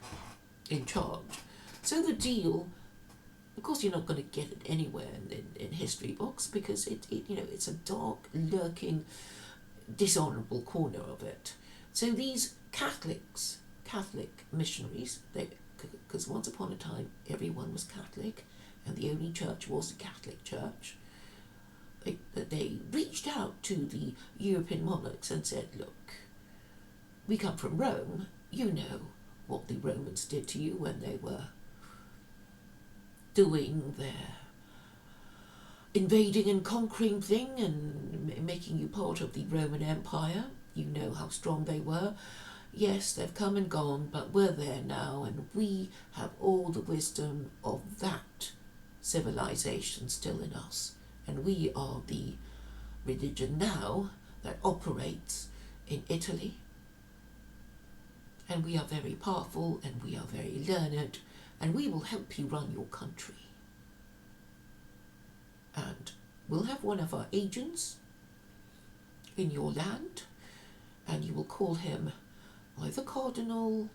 in charge. So the deal, of course, you're not going to get it anywhere in history books, because it's a dark, lurking, dishonourable corner of it. So these Catholic missionaries, because once upon a time everyone was Catholic, and the only church was the Catholic Church, they reached out to the European monarchs and said, look, we come from Rome, you know what the Romans did to you when they were doing their invading and conquering thing and making you part of the Roman Empire. You know how strong they were. Yes, they've come and gone, but we're there now, and we have all the wisdom of that civilization still in us. And we are the religion now that operates in Italy. And we are very powerful, and we are very learned, and we will help you run your country. And we'll have one of our agents in your land, and you will call him either Cardinal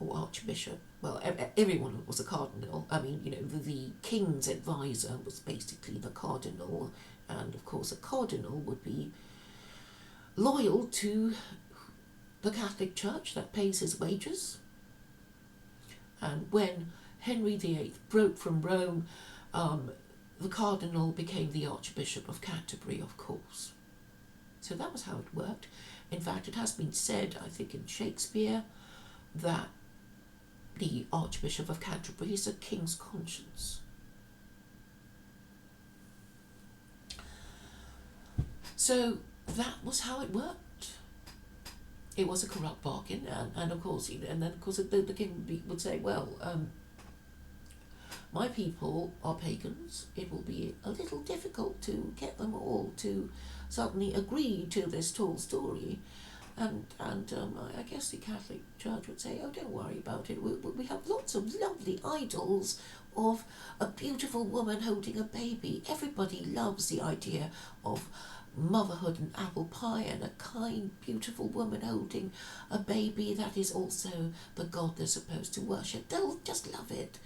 or Archbishop. Well, everyone was a Cardinal. I mean, the King's advisor was basically the Cardinal, and of course a Cardinal would be loyal to the Catholic Church that pays his wages. And when Henry VIII broke from Rome, the Cardinal became the Archbishop of Canterbury, of course. So that was how it worked. In fact, it has been said, I think in Shakespeare, that the Archbishop of Canterbury is a king's conscience. So that was how it worked. It was a corrupt bargain, and of course, the king would say, well, my people are pagans. It will be a little difficult to get them all to suddenly agree to this tall story. And I guess the Catholic Church would say, oh, don't worry about it. We have lots of lovely idols of a beautiful woman holding a baby. Everybody loves the idea of motherhood and apple pie and a kind, beautiful woman holding a baby that is also the God they're supposed to worship. They'll just love it.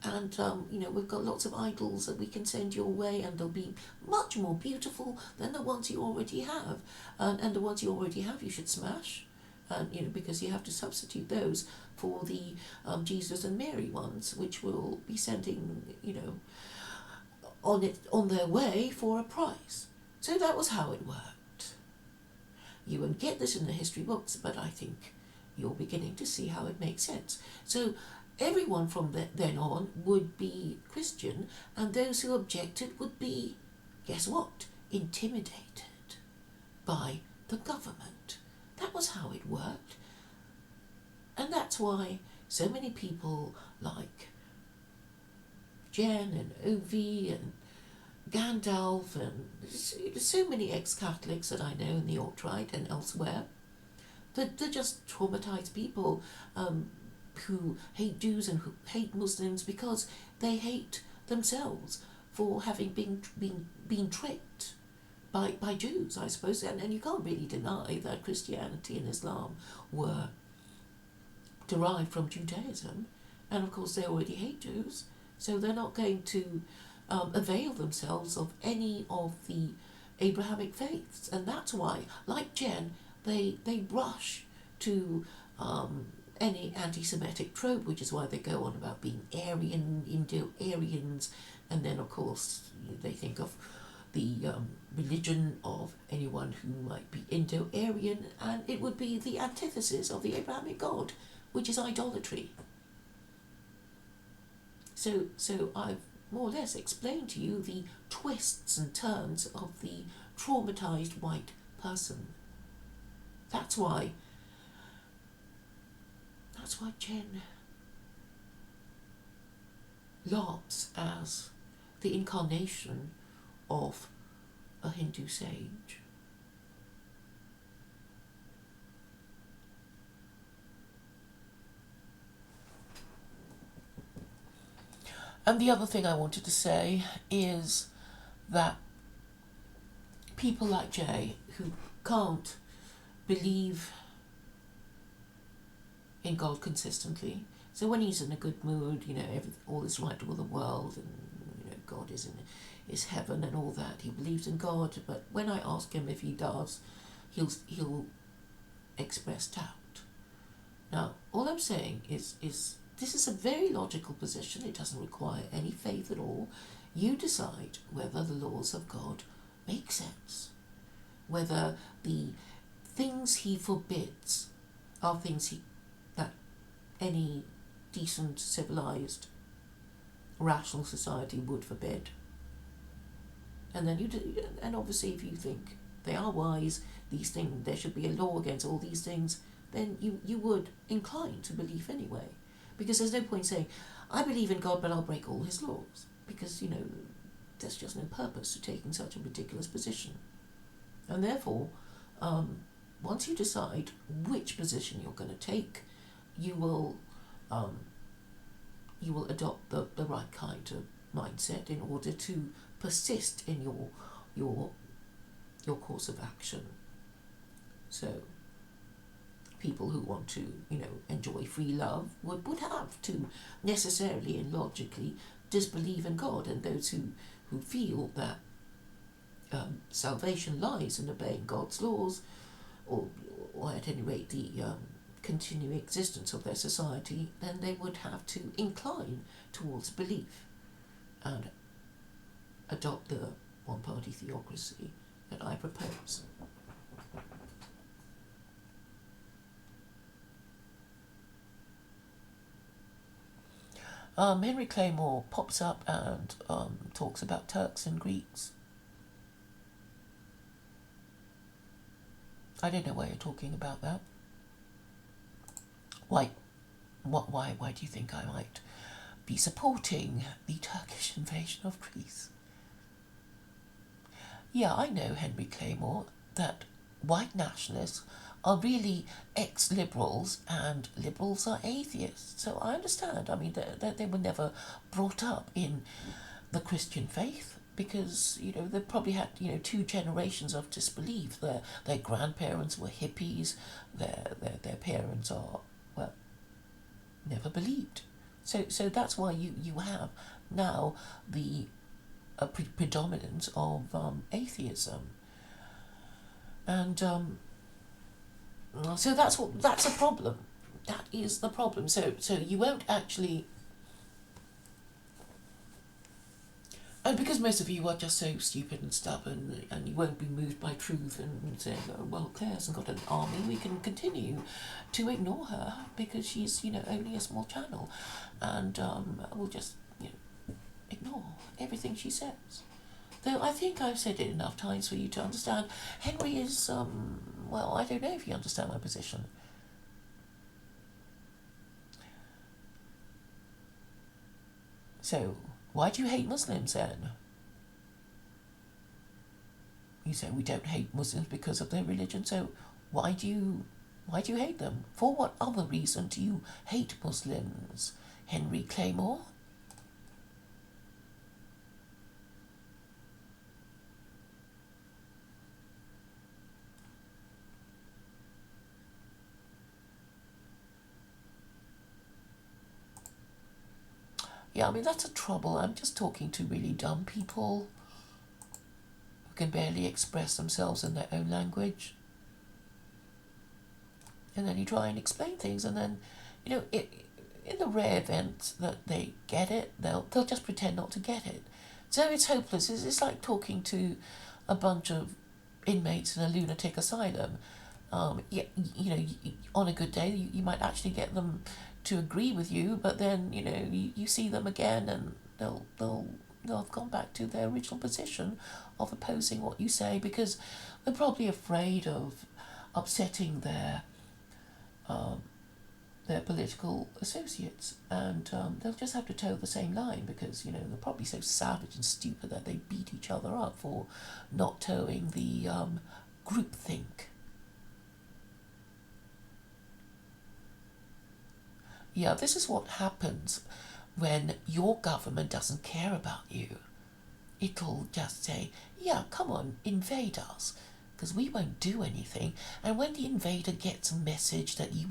And, we've got lots of idols that we can send your way, and they'll be much more beautiful than the ones you already have. And the ones you already have, you should smash, because you have to substitute those for the Jesus and Mary ones, which will be sending, on their way for a price. So that was how it worked. You won't get this in the history books, but I think you're beginning to see how it makes sense. So everyone from then on would be Christian, and those who objected would be, guess what, intimidated by the government. That was how it worked. And that's why so many people like Jen and Ovi and Gandalf and so many ex-Catholics that I know in the alt-right and elsewhere, they're just traumatized people who hate Jews and who hate Muslims because they hate themselves for having been tricked by Jews, I suppose. And you can't really deny that Christianity and Islam were derived from Judaism, and of course they already hate Jews, so they're not going to avail themselves of any of the Abrahamic faiths. And that's why, like Jen, they rush to any anti-Semitic trope, which is why they go on about being Aryan, Indo-Aryans, and then of course they think of the religion of anyone who might be Indo-Aryan, and it would be the antithesis of the Abrahamic God, which is idolatry. So I've more or less explained to you the twists and turns of the traumatized white person. That's why Jen laughs as the incarnation of a Hindu sage. And the other thing I wanted to say is that people like Jay, who can't believe in God consistently, so when he's in a good mood, all is right with the world, and God is heaven and all that, he believes in God. But when I ask him if he does, he'll express doubt. Now, all I'm saying is this is a very logical position. It doesn't require any faith at all. You decide whether the laws of God make sense, whether the things he forbids are things that any decent, civilized, rational society would forbid. And then and obviously if you think they are wise, these things, there should be a law against all these things, then you would incline to belief anyway. Because there's no point saying, I believe in God, but I'll break all his laws. Because, there's just no purpose to taking such a ridiculous position. And therefore, once you decide which position you're going to take, you will adopt the right kind of mindset in order to persist in your course of action. So people who want to, enjoy free love would have to necessarily and logically disbelieve in God, and those who feel that salvation lies in obeying God's laws, or at any rate the continuing existence of their society, then they would have to incline towards belief and adopt the one-party theocracy that I propose. Henry Claymore pops up and talks about Turks and Greeks. I don't know why you're talking about that. Why do you think I might be supporting the Turkish invasion of Greece? Yeah, I know, Henry Claymore, that white nationalists are really ex-liberals, and liberals are atheists. So I understand. I mean, they were never brought up in the Christian faith because, they probably had, 2 generations of disbelief. Their grandparents were hippies. Their parents are, never believed. So that's why you have now the predominance of atheism. And so that's a problem. That is the problem. So you won't actually, and because most of you are just so stupid and stubborn, and you won't be moved by truth and saying, oh, well, Claire hasn't got an army, we can continue to ignore her because she's, only a small channel, and we'll just, ignore everything she says. Though I think I've said it enough times for you to understand, Henry is, I don't know if you understand my position. So, why do you hate Muslims then? You say we don't hate Muslims because of their religion, so why do you hate them? For what other reason do you hate Muslims, Henry Claymore? Yeah, I mean, that's a trouble. I'm just talking to really dumb people who can barely express themselves in their own language. And then you try and explain things, and then, in the rare event that they get it, they'll just pretend not to get it. So it's hopeless. It's like talking to a bunch of inmates in a lunatic asylum. Yeah, on a good day, you might actually get them to agree with you, but then you see them again, and they'll have gone back to their original position of opposing what you say, because they're probably afraid of upsetting their political associates, and they'll just have to toe the same line, because they're probably so savage and stupid that they beat each other up for not towing the groupthink. Yeah, this is what happens when your government doesn't care about you. It'll just say, yeah, come on, invade us, because we won't do anything. And when the invader gets a message that you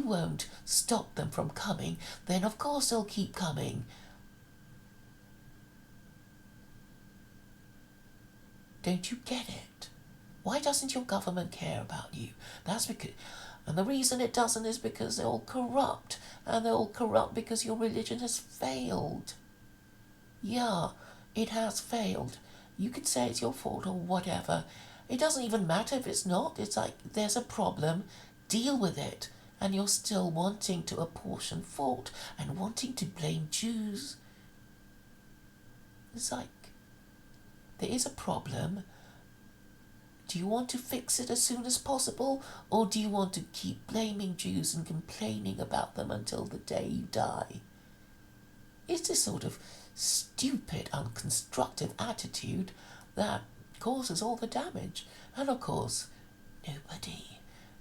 won't stop them from coming, then of course they'll keep coming. Don't you get it? Why doesn't your government care about you? And the reason it doesn't is because they're all corrupt. And they're all corrupt because your religion has failed. Yeah, it has failed. You could say it's your fault or whatever. It doesn't even matter if it's not. It's like, there's a problem, deal with it. And you're still wanting to apportion fault and wanting to blame Jews. It's like, there is a problem. Do you want to fix it as soon as possible, or do you want to keep blaming Jews and complaining about them until the day you die? It's this sort of stupid, unconstructive attitude that causes all the damage. And of course,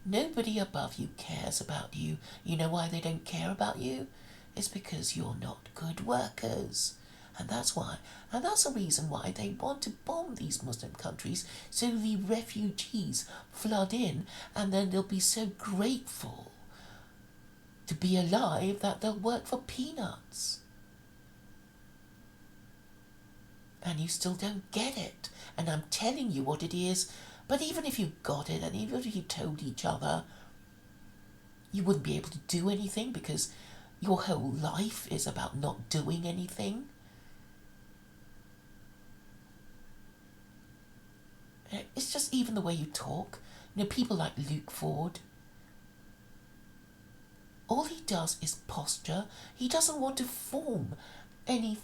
nobody above you cares about you. You know why they don't care about you? It's because you're not good workers. And that's why. And that's the reason why they want to bomb these Muslim countries, so the refugees flood in, and then they'll be so grateful to be alive that they'll work for peanuts. And you still don't get it. And I'm telling you what it is. But even if you got it, and even if you told each other, you wouldn't be able to do anything, because your whole life is about not doing anything. It's just even the way you talk. People like Luke Ford. All he does is posture. He doesn't want to form any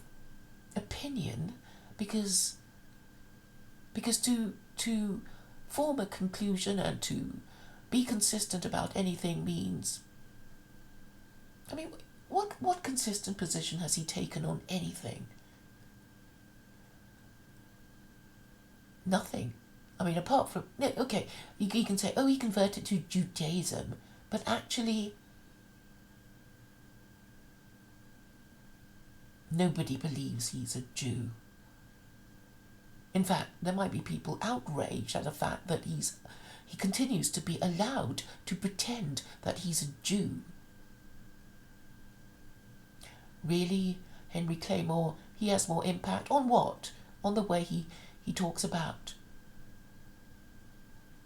opinion, because to form a conclusion and to be consistent about anything means... I mean, what consistent position has he taken on anything? Nothing. I mean, apart from... No, okay, you can say, he converted to Judaism, but actually nobody believes he's a Jew. In fact, there might be people outraged at the fact that he continues to be allowed to pretend that he's a Jew. Really, Henry Claymore, he has more impact on what? On the way he talks about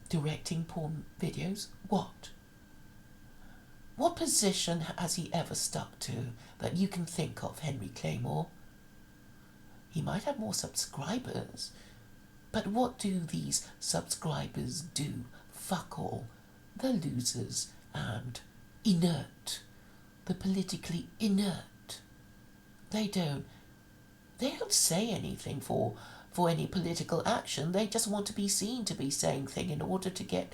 directing porn videos? What? What position has he ever stuck to that you can think of, Henry Claymore? He might have more subscribers, but what do these subscribers do? Fuck all. They're losers and inert. They're politically inert. They don't say anything for any political action. They just want to be seen to be saying things in order to get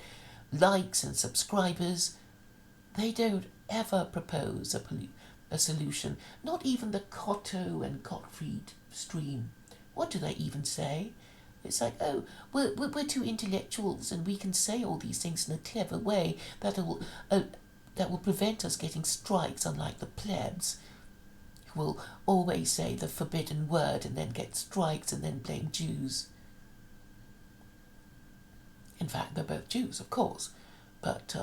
likes and subscribers. They don't ever propose a solution. Not even the Cotto and Gottfried stream. What do they even say? It's like, we're two intellectuals and we can say all these things in a clever way that will prevent us getting strikes, unlike the plebs, who will always say the forbidden word and then get strikes and then blame Jews. In fact, they're both Jews, of course, but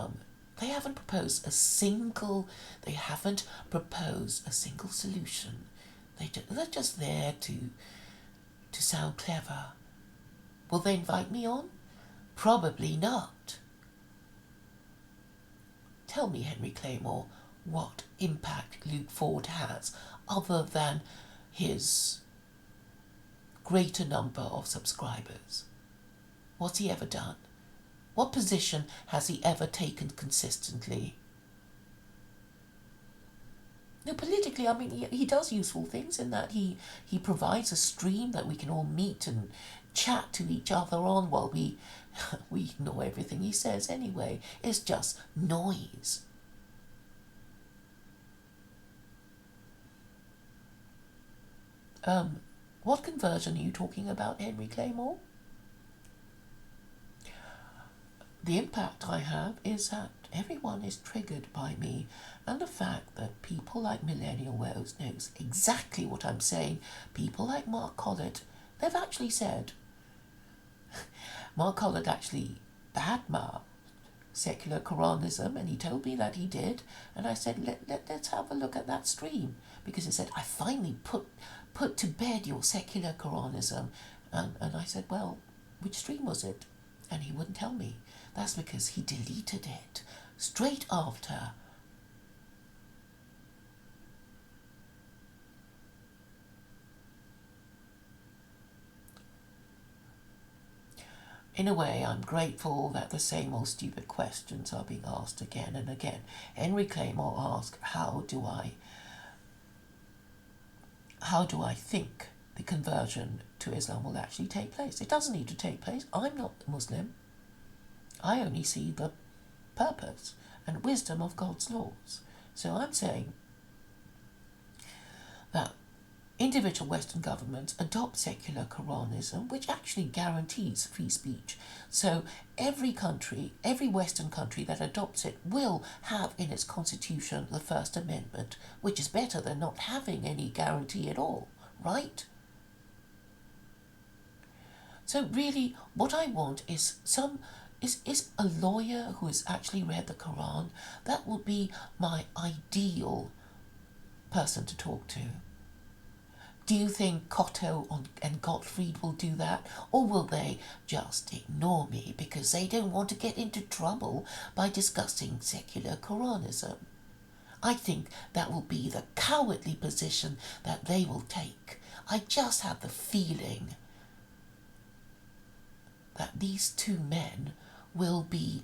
They haven't proposed a single solution. They're just there to sound clever. Will they invite me on? Probably not. Tell me, Henry Claymore, what impact Luke Ford has other than his greater number of subscribers. What's he ever done? What position has he ever taken consistently? No, politically, I mean, he does useful things in that he provides a stream that we can all meet and chat to each other on while we ignore everything he says anyway. It's just noise. What conversion are you talking about, Henry Claymore? The impact I have is that everyone is triggered by me, and the fact that people like Millennial Woes knows exactly what I'm saying. People like Mark Collett, they've actually said, Mark Collett actually badmouthed Secular Koranism, and he told me that he did, and I said, let's have a look at that stream, because he said, I finally put to bed your Secular Koranism, and I said, well, which stream was it? And he wouldn't tell me. That's because he deleted it straight after. In a way, I'm grateful that the same old stupid questions are being asked again and again. Henry Claymore asked, how do I think the conversion to Islam will actually take place? It doesn't need to take place. I'm not Muslim. I only see the purpose and wisdom of God's laws. So I'm saying that individual Western governments adopt secular Koranism, which actually guarantees free speech. So every country, every Western country that adopts it will have in its constitution the First Amendment, which is better than not having any guarantee at all, right? So really, what I want is a lawyer who has actually read the Quran. That will be my ideal person to talk to. Do you think Cotto and Gottfried will do that? Or will they just ignore me because they don't want to get into trouble by discussing secular Koranism? I think that will be the cowardly position that they will take. I just have the feeling that these two men will be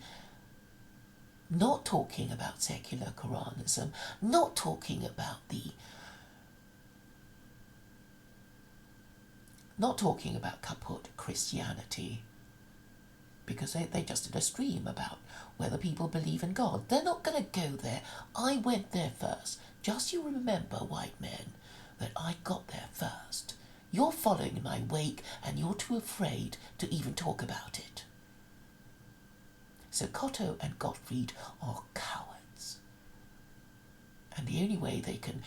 not talking about secular Koranism, not talking about kaput Christianity, because they just did a stream about whether people believe in God. They're not going to go there. I went there first. Just you remember, white men, that I got there first. You're following in my wake and you're too afraid to even talk about it. So Cotto and Gottfried are cowards. And the only way they can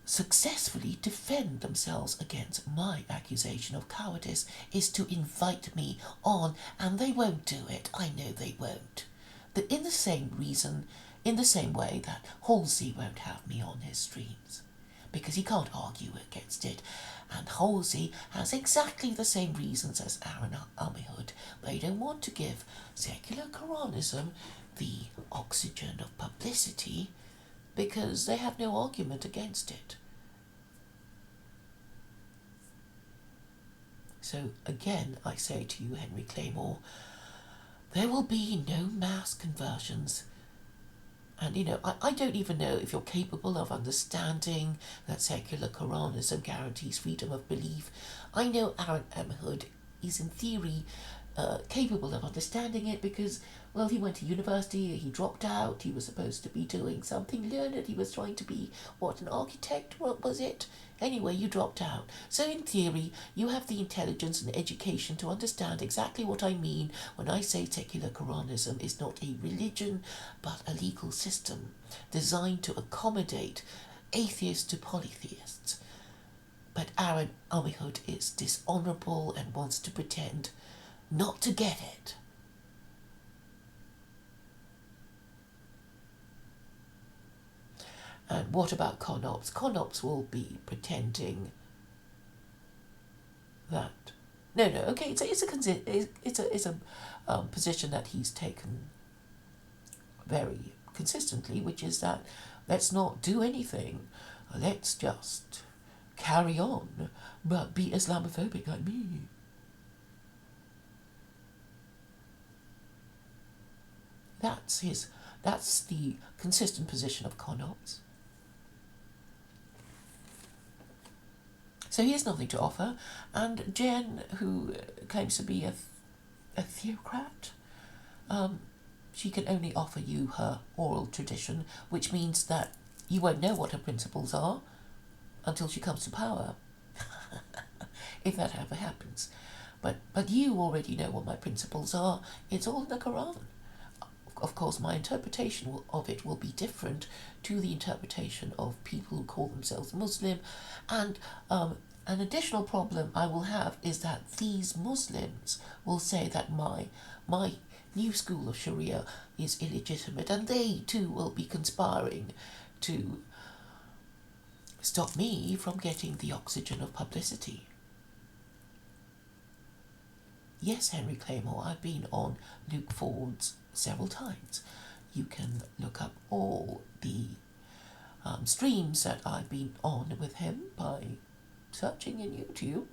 successfully defend themselves against my accusation of cowardice is to invite me on, and they won't do it. I know they won't. In the same way that Halsey won't have me on his streams, because he can't argue against it. And Halsey has exactly the same reasons as Aaron Armyhood. They don't want to give secular Koranism the oxygen of publicity because they have no argument against it. So again, I say to you, Henry Claymore, there will be no mass conversions. And, I don't even know if you're capable of understanding that secular Koranism guarantees freedom of belief. I know Aaron Amhood is, in theory, capable of understanding it because, well, he went to university, he dropped out, he was supposed to be doing something learned, he was trying to be, an architect, what was it? Anyway, you dropped out. So in theory, you have the intelligence and education to understand exactly what I mean when I say secular Koranism is not a religion, but a legal system designed to accommodate atheists to polytheists. But Aaron Armyhood is dishonourable and wants to pretend not to get it. And what about con-ops? Con-ops will be pretending that okay, it's a position that he's taken very consistently, which is that let's not do anything, let's just carry on, but be Islamophobic like me. That's the consistent position of con-ops. So he has nothing to offer, and Jen, who claims to be a theocrat, she can only offer you her oral tradition, which means that you won't know what her principles are until she comes to power, if that ever happens. But you already know what my principles are. It's all in the Quran. Of course, my interpretation of it will be different to the interpretation of people who call themselves Muslim, and an additional problem I will have is that these Muslims will say that my new school of Sharia is illegitimate, and they too will be conspiring to stop me from getting the oxygen of publicity. Yes, Henry Claymore, I've been on Luke Ford's several times. You can look up all the streams that I've been on with him by searching in YouTube.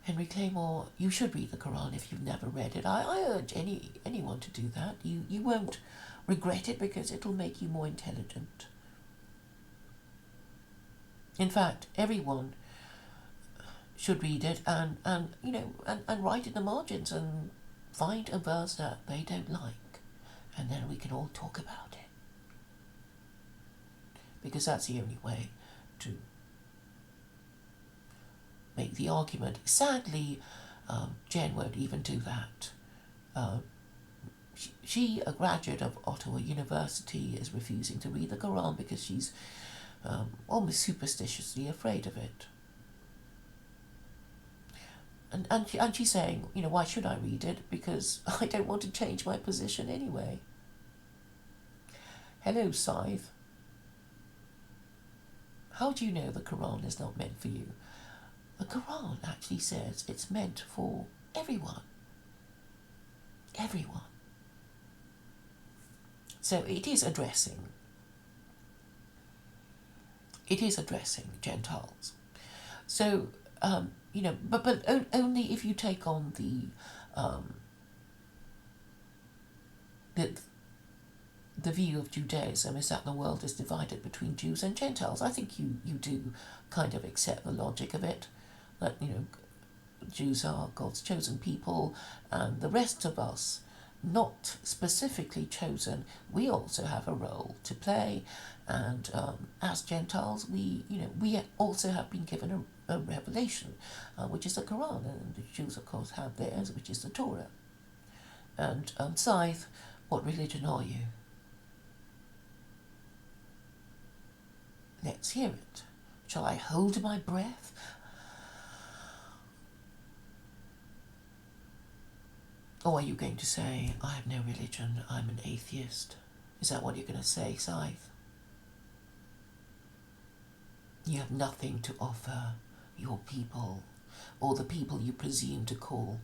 Henry Claymore, you should read the Quran if you've never read it. I urge anyone to do that. You won't regret it because it'll make you more intelligent. In fact, everyone should read it and write in the margins and find a verse that they don't like, and then we can all talk about it. Because that's the only way to make the argument. Sadly, Jen won't even do that. She, a graduate of Ottawa University, is refusing to read the Quran because she's almost superstitiously afraid of it. And she's saying, why should I read it? Because I don't want to change my position anyway. Hello, Scythe. How do you know the Quran is not meant for you? The Quran actually says it's meant for everyone. Everyone. So it is addressing Gentiles. So, but only if you take on the view of Judaism is that the world is divided between Jews and Gentiles. I think you do kind of accept the logic of it, that, Jews are God's chosen people, and the rest of us, not specifically chosen, we also have a role to play, and as Gentiles, we also have been given a revelation, which is the Quran, and the Jews, of course, have theirs, which is the Torah. And Scythe, what religion are you? Let's hear it. Shall I hold my breath? Or are you going to say, I have no religion, I'm an atheist? Is that what you're going to say, Scythe? You have nothing to offer your people, or the people you presume to call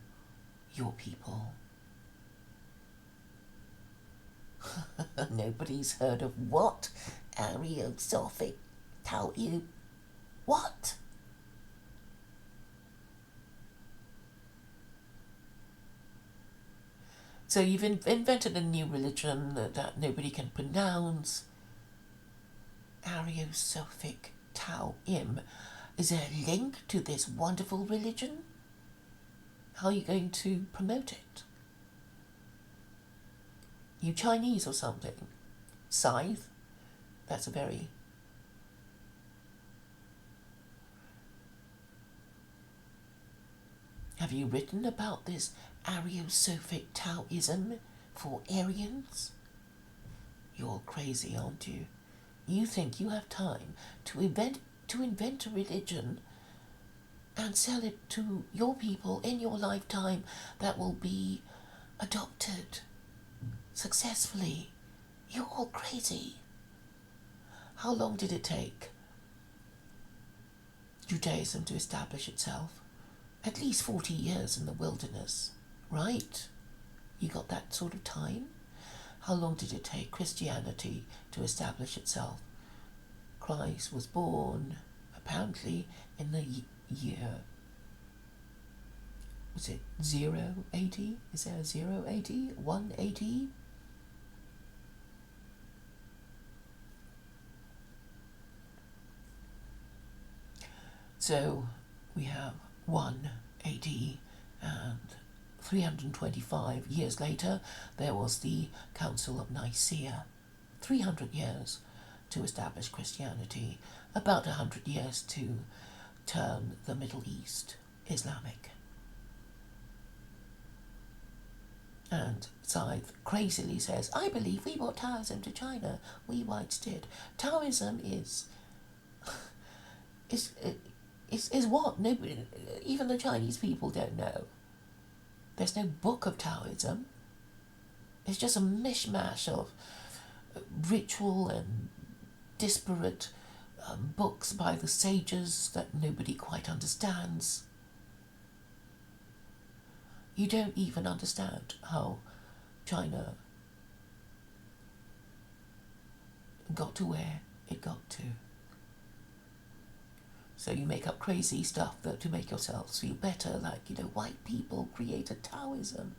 your people. Nobody's heard of what? Ariosophic Tao you? What? So you've invented a new religion that nobody can pronounce. Ariosophic Taoism. Is there a link to this wonderful religion? How are you going to promote it? You Chinese or something? Scythe? That's a very... Have you written about this Ariosophic Taoism for Aryans? You're crazy, aren't you? You think you have time to invent a religion and sell it to your people in your lifetime that will be adopted. successfully. You're all crazy. How long did it take Judaism to establish itself? At least 40 years in the wilderness, right? You got that sort of time? How long did it take Christianity to establish itself? Christ was born, apparently, in the year, was it 0 AD? Is there a 0 AD? 1 AD? So we have 1 AD, and 325 years later there was the Council of Nicaea. 300 years to establish Christianity, about 100 years to turn the Middle East Islamic. And Scythe crazily says, I believe we brought Taoism to China. We whites did. Taoism is what? Nobody, even the Chinese people don't know. There's no book of Taoism. It's just a mishmash of ritual and disparate books by the sages that nobody quite understands. You don't even understand how China got to where it got to. So you make up crazy stuff to make yourselves feel better, like, white people created Taoism.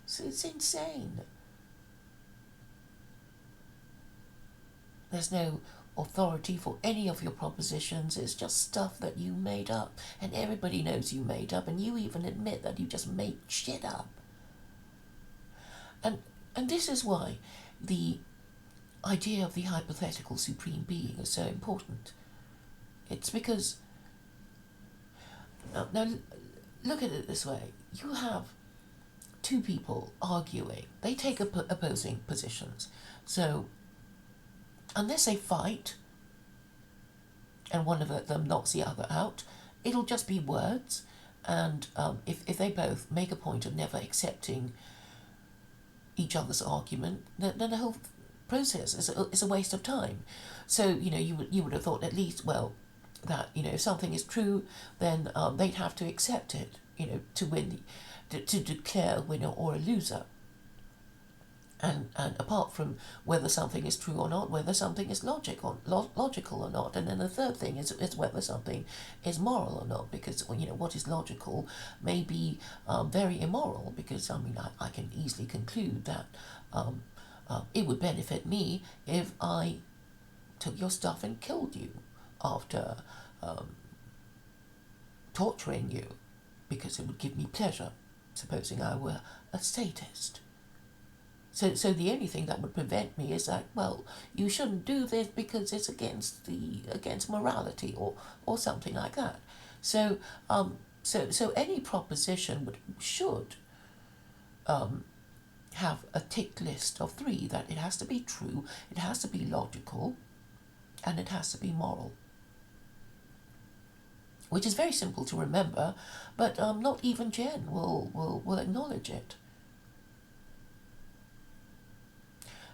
So it's insane. There's no authority for any of your propositions. It's just stuff that you made up, and everybody knows you made up, and you even admit that you just made shit up. And this is why the idea of the hypothetical supreme being is so important. It's because, now look at it this way. You have two people arguing. They take opposing positions. So unless they fight and one of them knocks the other out, it'll just be words. And if they both make a point of never accepting each other's argument, then the whole process is a waste of time. So, you would have thought at least, well, that, if something is true, then they'd have to accept it, to win, to declare a winner or a loser. And apart from whether something is true or not, whether something is logical or not, and then the third thing is whether something is moral or not, because what is logical may be very immoral, because I can easily conclude that it would benefit me if I took your stuff and killed you after torturing you, because it would give me pleasure, supposing I were a statist. So the only thing that would prevent me is that, well, you shouldn't do this because it's against morality or something like that. So any proposition should have a tick list of 3, that it has to be true, it has to be logical, and it has to be moral. Which is very simple to remember, but not even Jen will acknowledge it.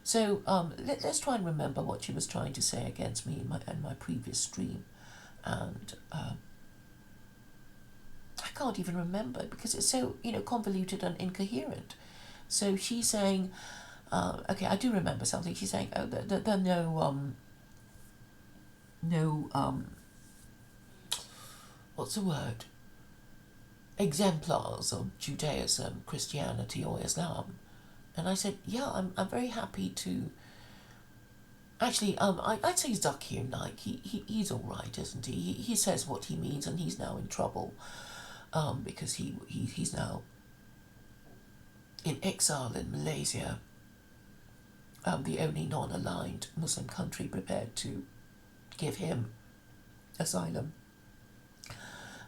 So let's try and remember what she was trying to say against me in my previous stream, and I can't even remember because it's so convoluted and incoherent. So she's saying, okay, I do remember something. She's saying, oh, there are no what's the word? Exemplars of Judaism, Christianity, or Islam. And I said, yeah, I'm very happy to. Actually, I'd say Zakir Naik. He's all right, isn't he? He says what he means, and he's now in trouble, because he's now in exile in Malaysia, the only non-aligned Muslim country prepared to give him asylum.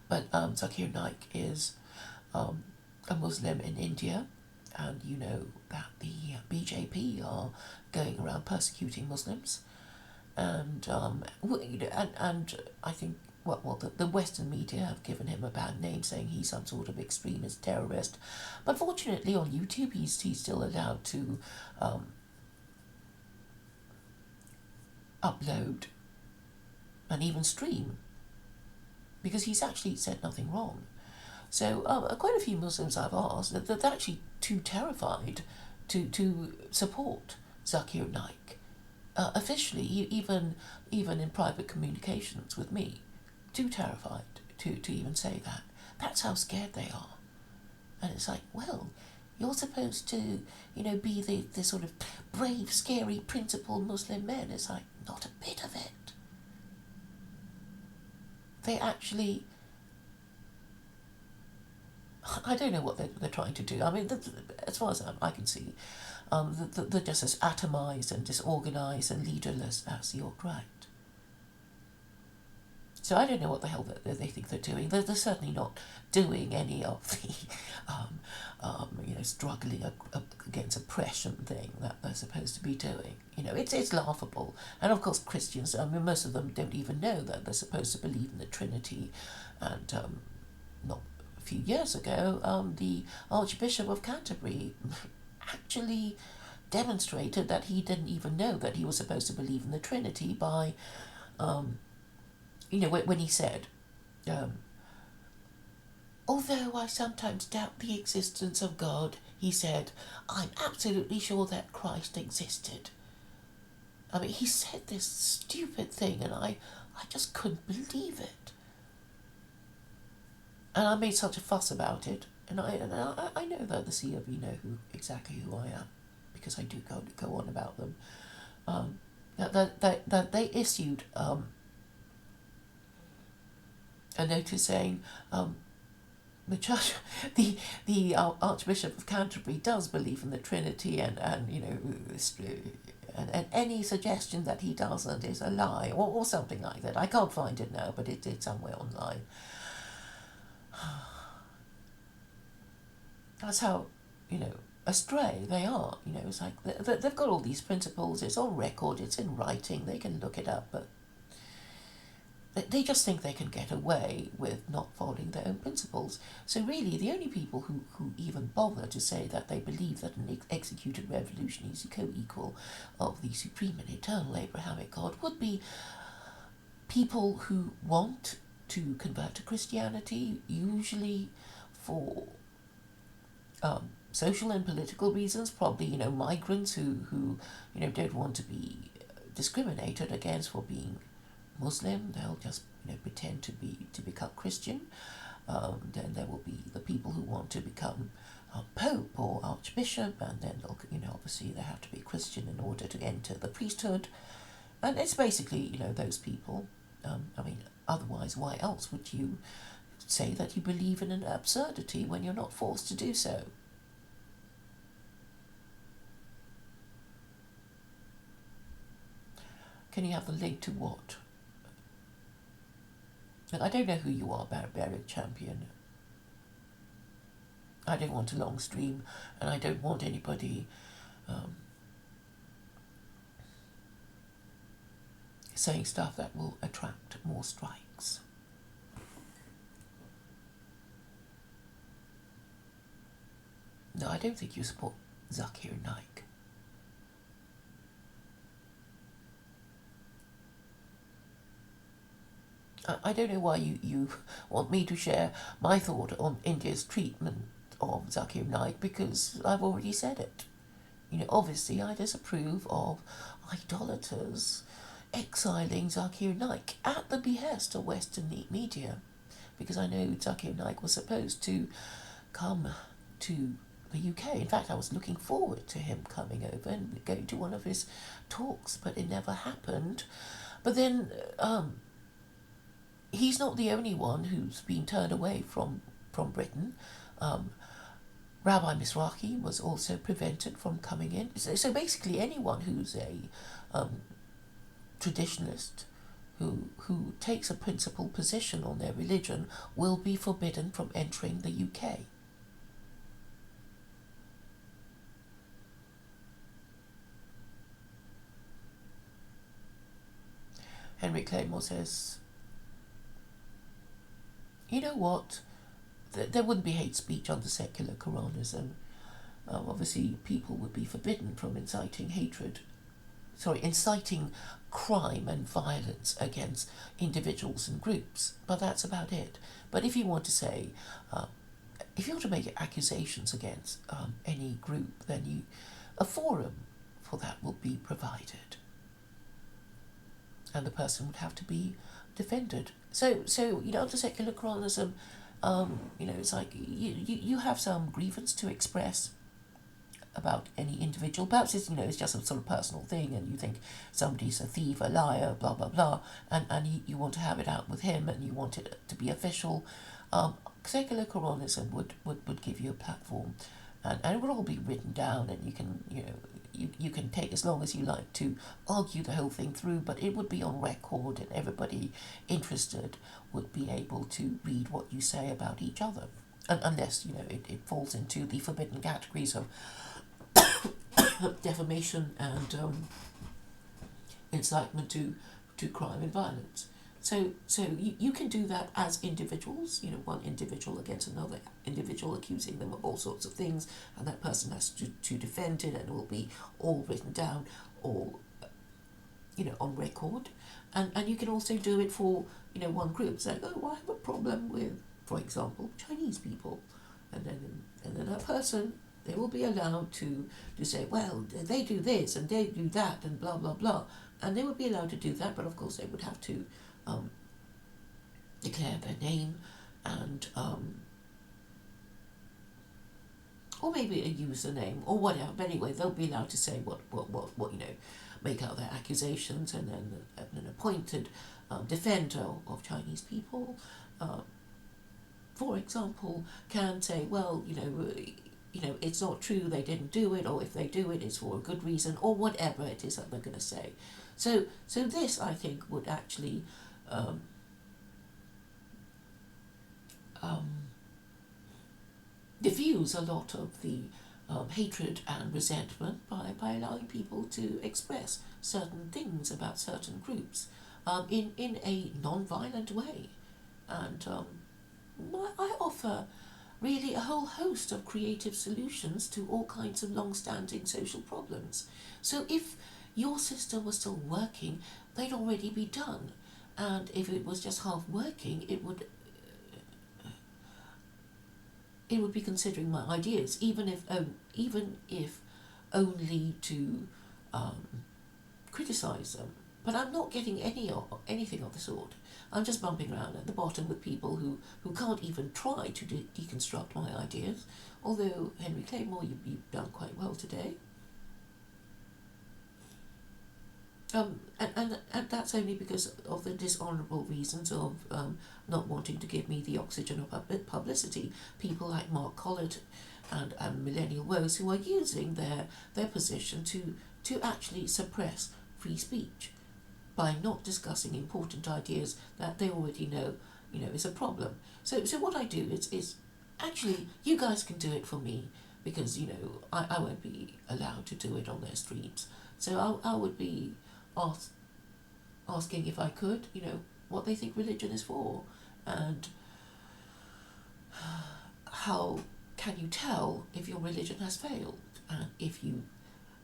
But Zakir Naik is a Muslim in India. And you know that the BJP are going around persecuting Muslims, and I think the Western media have given him a bad name, saying he's some sort of extremist terrorist. But fortunately, on YouTube, he's still allowed to upload and even stream, because he's actually said nothing wrong. So quite a few Muslims I've asked that they're actually too terrified to support Zakir Naik. Officially, even in private communications with me, too terrified to even say that. That's how scared they are. And it's like, well, you're supposed to, be the sort of brave, scary, principled Muslim men. It's like, not a bit of it. They actually, I don't know what they're trying to do. I mean, as far as I can see, they're just as atomized and disorganized and leaderless as the alt-right. So I don't know what the hell they think they're doing. They're certainly not doing any of the, struggling against oppression thing that they're supposed to be doing. It's laughable. And of course Christians, most of them don't even know that they're supposed to believe in the Trinity. And not a few years ago, the Archbishop of Canterbury actually demonstrated that he didn't even know that he was supposed to believe in the Trinity by, when he said, although I sometimes doubt the existence of God, he said, I'm absolutely sure that Christ existed. I mean, he said this stupid thing, and I just couldn't believe it. And I made such a fuss about it, and I know that the COB know exactly who I am, because I do go on about them. That they issued a notice saying the church, the Archbishop of Canterbury does believe in the Trinity, and any suggestion that he doesn't is a lie, or something like that. I can't find it now, but it's somewhere online. That's how, astray they are. It's like they've got all these principles, it's on record, it's in writing, they can look it up, but they just think they can get away with not following their own principles. So really, the only people who even bother to say that they believe that an executed revolution is co-equal of the supreme and eternal Abrahamic God would be people who want to convert to Christianity, usually for social and political reasons, probably, migrants who don't want to be discriminated against for being Muslim. They'll just pretend to become Christian. Then there will be the people who want to become Pope or Archbishop, and then they'll, obviously they have to be Christian in order to enter the priesthood. And it's basically, those people. Otherwise, why else would you say that you believe in an absurdity when you're not forced to do so? Can you have the link to what? And I don't know who you are, Barbaric Champion. I don't want a long stream, and I don't want anybody saying stuff that will attract more strikes. No, I don't think you support Zakir Naik. I don't know why you want me to share my thought on India's treatment of Zakir Naik, because I've already said it. Obviously I disapprove of idolaters exiling Zakir Naik at the behest of Western media, because I know Zakir Naik was supposed to come to the UK. In fact, I was looking forward to him coming over and going to one of his talks, but it never happened. But then he's not the only one who's been turned away from Britain. Rabbi Mizrahi was also prevented from coming in. So basically anyone who's a traditionalist who takes a principled position on their religion will be forbidden from entering the UK. Henry Claymore says, you know what? There wouldn't be hate speech under secular Koranism. Obviously, people would be forbidden from inciting crime and violence against individuals and groups, but that's about it. But if you want to say, if you want to make accusations against any group, then a forum for that will be provided, and the person would have to be defended. So under secular Koranism, it's like you have some grievance to express about any individual. Perhaps it's just a sort of personal thing, and you think somebody's a thief, a liar, blah blah blah, and you want to have it out with him, and you want it to be official. Secular Koranism would give you a platform, and it would all be written down, and you can take as long as you like to argue the whole thing through, but it would be on record, and everybody interested would be able to read what you say about each other, unless it falls into the forbidden categories of defamation and incitement to crime and violence. So you can do that as individuals, one individual against another individual, accusing them of all sorts of things, and that person has to defend it, and it will be all written down, all on record. And you can also do it for one group, saying, oh, I have a problem with, for example, Chinese people, and then that person, they will be allowed to say, well, they do this and they do that and blah blah blah, and they would be allowed to do that, but of course they would have to declare their name and or maybe a username or whatever. But anyway, they'll be allowed to say what make out their accusations, and then an appointed defender of Chinese people, for example, can say, well, it's not true, they didn't do it, or if they do it, it's for a good reason, or whatever it is that they're going to say. So this, I think, would actually diffuse a lot of the hatred and resentment by allowing people to express certain things about certain groups in a non-violent way. And I offer really a whole host of creative solutions to all kinds of long-standing social problems. So if your system was still working, they'd already be done. And if it was just half working, it would be considering my ideas, even if only to criticise them. But I'm not getting anything of the sort. I'm just bumping around at the bottom with people who can't even try to deconstruct my ideas. Although, Henry Claymore, you've done quite well today. And that's only because of the dishonourable reasons of not wanting to give me the oxygen of publicity. People like Mark Collett and Millennial Woes, who are using their position to actually suppress free speech by not discussing important ideas that they already know is a problem. So what I do is actually, you guys can do it for me, because I won't be allowed to do it on their streams. So I would be asking if I could, what they think religion is for, and how can you tell if your religion has failed, and if you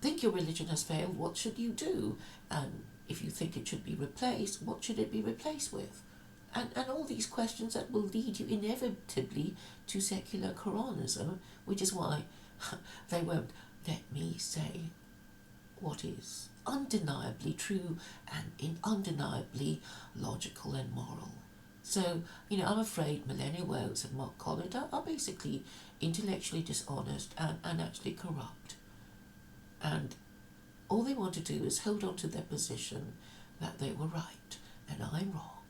think your religion has failed, what should you do, and if you think it should be replaced, what should it be replaced with, and all these questions that will lead you inevitably to secular Koranism, which is why they won't let me say what is undeniably true and undeniably logical and moral. So, I'm afraid Millennial Woes and Mark Collett are basically intellectually dishonest and actually corrupt. And all they want to do is hold on to their position that they were right and I'm wrong.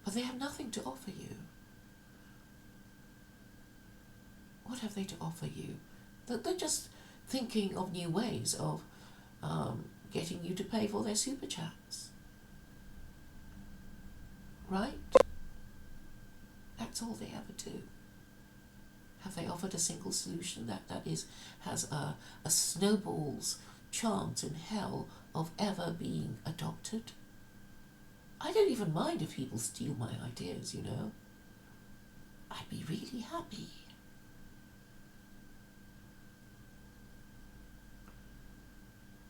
But they have nothing to offer you. What have they to offer you? They're just thinking of new ways of getting you to pay for their super chats. Right? That's all they ever do. Have they offered a single solution that has a snowball's chance in hell of ever being adopted? I don't even mind if people steal my ideas, you know. I'd be really happy.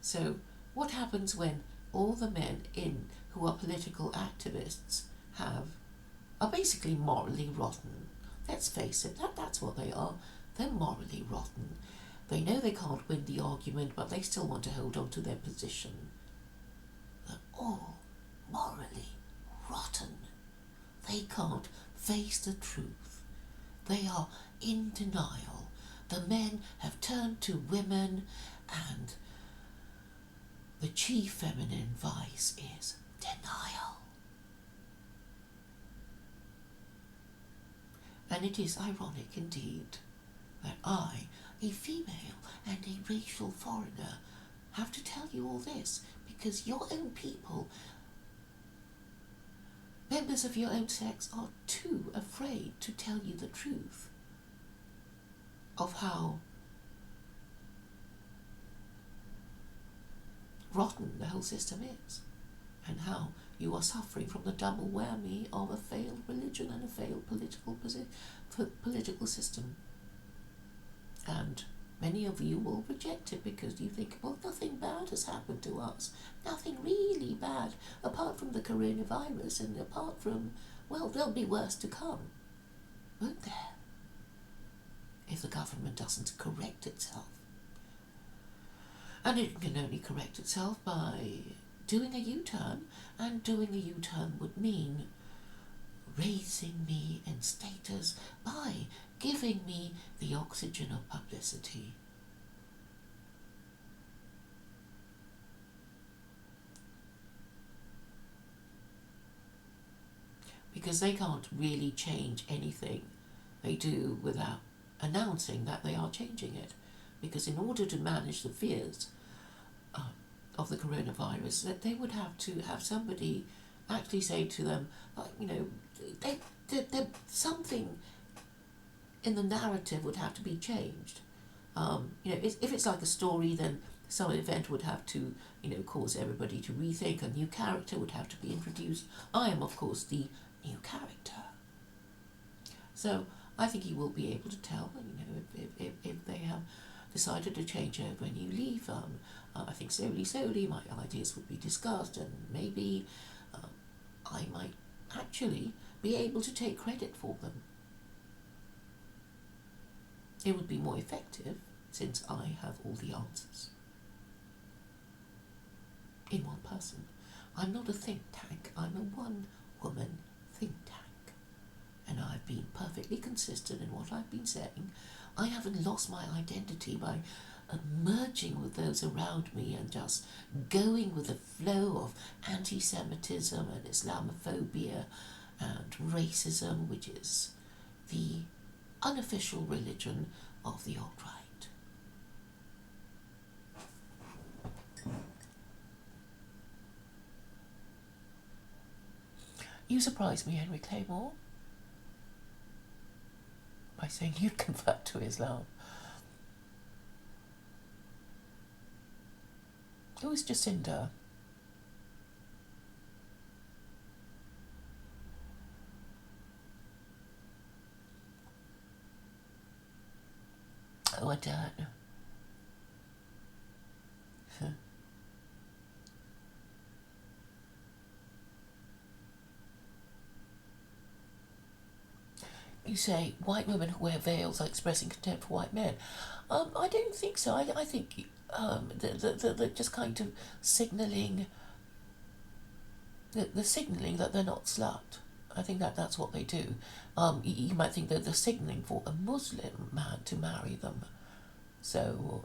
So, what happens when all the men in who are political activists are basically morally rotten? Let's face it, that's what they are. They're morally rotten. They know they can't win the argument, but they still want to hold on to their position. They're all morally rotten. They can't face the truth. They are in denial. The men have turned to women, and the chief feminine vice is denial. And it is ironic indeed that I, a female and a racial foreigner, have to tell you all this, because your own people, members of your own sex, are too afraid to tell you the truth of how rotten the whole system is, and how you are suffering from the double whammy of a failed religion and a failed political system. And many of you will reject it because you think, well, nothing bad has happened to us. Nothing really bad, apart from the coronavirus and apart from, well, there'll be worse to come, won't there? If the government doesn't correct itself. And it can only correct itself by doing a U-turn, and doing a U-turn would mean raising me in status by giving me the oxygen of publicity. Because they can't really change anything they do without announcing that they are changing it. Because in order to manage the fears of the coronavirus, that they would have to have somebody actually say to them, you know, something in the narrative would have to be changed. You know, if it's like a story, then some event would have to, you know, cause everybody to rethink. A new character would have to be introduced. I am, of course, the new character. So I think you will be able to tell, you know, if they have decided to change over and you leave. I think slowly my ideas would be discussed, and maybe I might actually be able to take credit for them. It would be more effective since I have all the answers in one person. I'm not a think tank, I'm a one-woman think tank. And I've been perfectly consistent in what I've been saying. I haven't lost my identity by merging with those around me and just going with the flow of anti-Semitism and Islamophobia and racism, which is the unofficial religion of the alt-right. You surprised me, Henry Claymore, by saying you'd convert to Islam. It was Jacinda. Oh, I don't know. You say white women who wear veils are expressing contempt for white men. I don't think so. I think they're just kind of signalling the signalling that they're not slut. I think that's what they do. You might think that they're signalling for a Muslim man to marry them. So,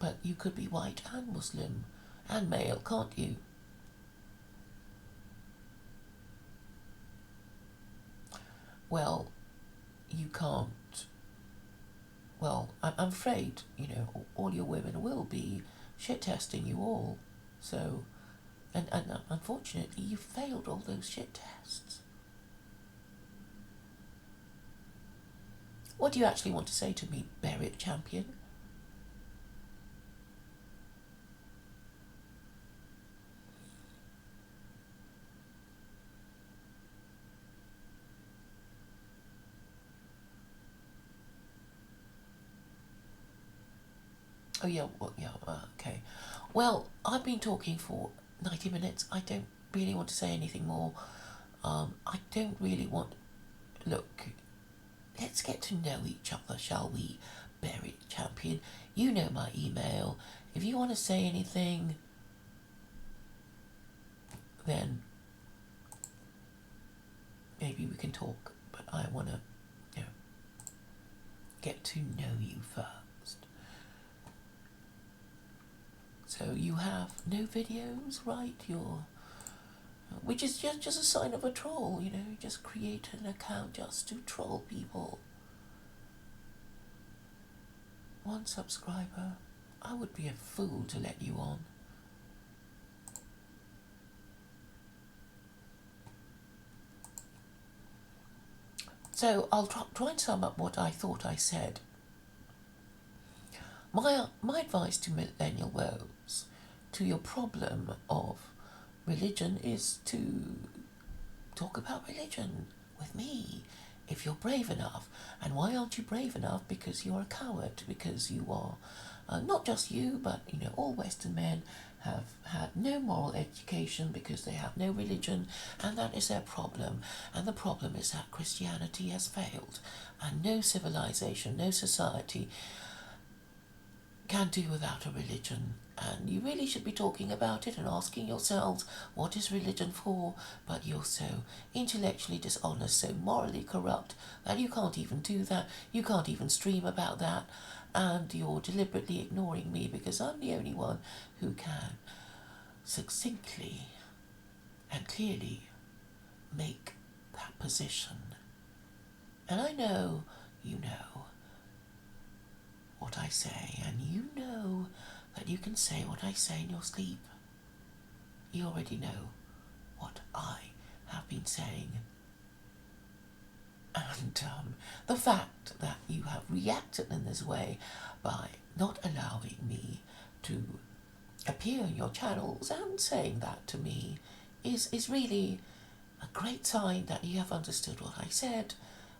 but you could be white and Muslim and male, can't you? Well, you can't. Well, I'm afraid, you know, all your women will be shit-testing you all. So, and unfortunately, you failed all those shit tests. What do you actually want to say to me, Berwick champion? Oh yeah, well, yeah, okay. Well, I've been talking for 90 minutes. I don't really want to say anything more. I don't really want... Look, let's get to know each other, shall we? Buried champion. You know my email. If you want to say anything, then maybe we can talk. But I want to, you know, get to know you first. So you have no videos, right? Which is just a sign of a troll, you know. You just create an account just to troll people. 1 subscriber. I would be a fool to let you on. So I'll try and sum up what I thought I said. My advice to Millennial Woes, to your problem of religion, is to talk about religion with me, if you're brave enough. And why aren't you brave enough? Because you're a coward, because you are, not just you, but, you know, all Western men have had no moral education because they have no religion, and that is their problem. And the problem is that Christianity has failed, and no civilization, no society can do without a religion. And you really should be talking about it and asking yourselves, what is religion for? But you're so intellectually dishonest, so morally corrupt, that you can't even do that. You can't even stream about that. And you're deliberately ignoring me because I'm the only one who can succinctly and clearly make that position. And I know you know what I say, and you know that you can say what I say in your sleep. You already know what I have been saying. And the fact that you have reacted in this way by not allowing me to appear in your channels and saying that to me is really a great sign that you have understood what I said,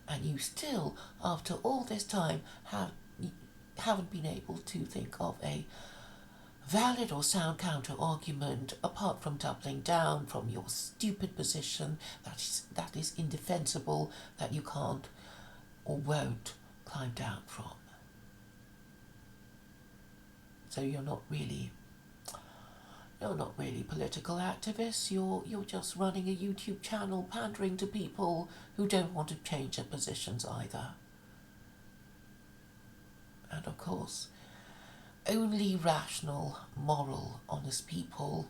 and you still, after all this time, haven't been able to think of a valid or sound counter-argument apart from doubling down from your stupid position that is indefensible, that you can't or won't climb down from. So you're not really political activists. You're just running a YouTube channel pandering to people who don't want to change their positions either. And of course, only rational, moral, honest people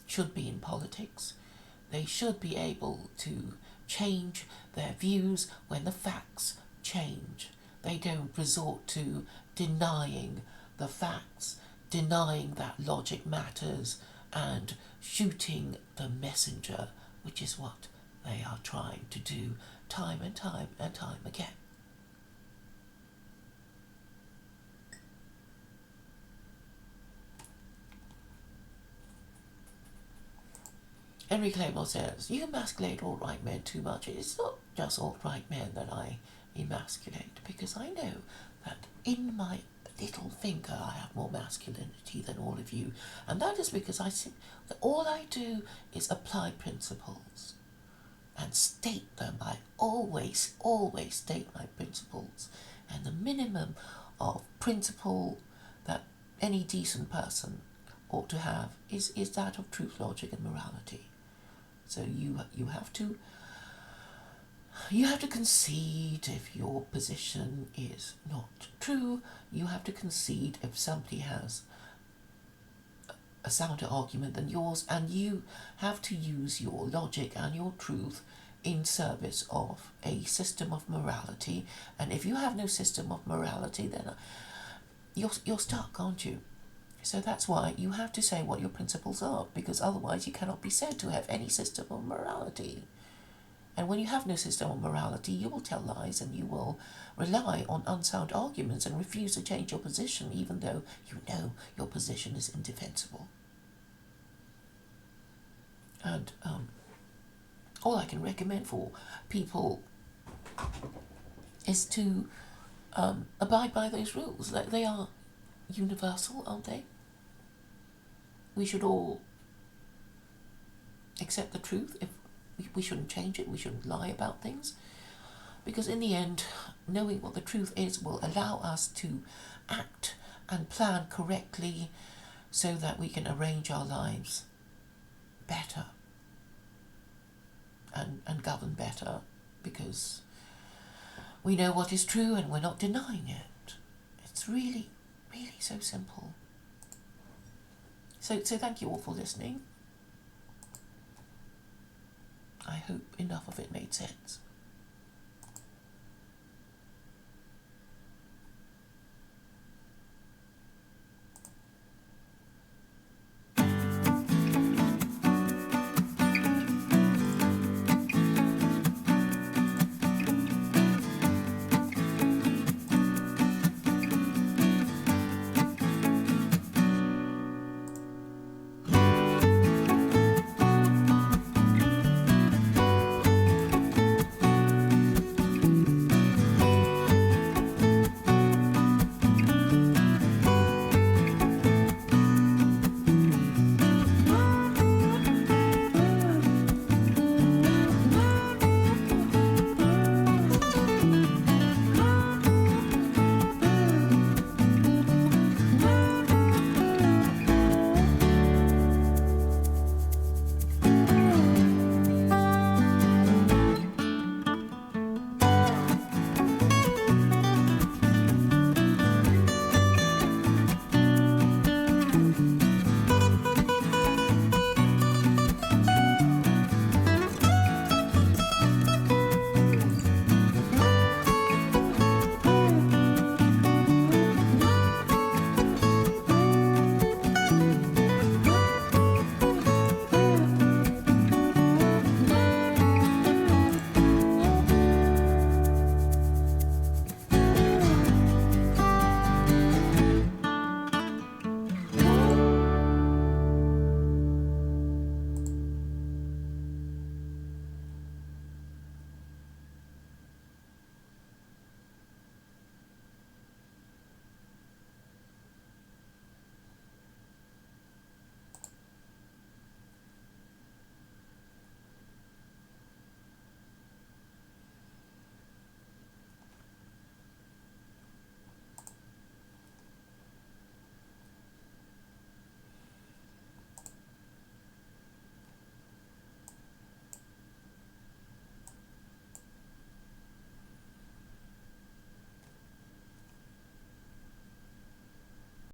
should be in politics. They should be able to change their views when the facts change. They don't resort to denying the facts, denying that logic matters, and shooting the messenger, which is what they are trying to do time and time and time again. Henry Claymore says, you emasculate alt-right men too much. It's not just alt-right men that I emasculate, because I know that in my little finger I have more masculinity than all of you, and that is because all I do is apply principles and state them. I always state my principles, and the minimum of principle that any decent person ought to have is that of truth, logic, and morality. So you have to concede if your position is not true. You have to concede if somebody has a sounder argument than yours, and you have to use your logic and your truth in service of a system of morality. And if you have no system of morality, then you're stuck, aren't you? So that's why you have to say what your principles are, because otherwise you cannot be said to have any system of morality. And when you have no system of morality, you will tell lies and you will rely on unsound arguments and refuse to change your position, even though you know your position is indefensible. And all I can recommend for people is to abide by those rules. They are universal, aren't they? We should all accept the truth. If we shouldn't change it, we shouldn't lie about things, because in the end, knowing what the truth is will allow us to act and plan correctly so that we can arrange our lives better and govern better, because we know what is true and we're not denying it. It's really, really so simple. So thank you all for listening. I hope enough of it made sense.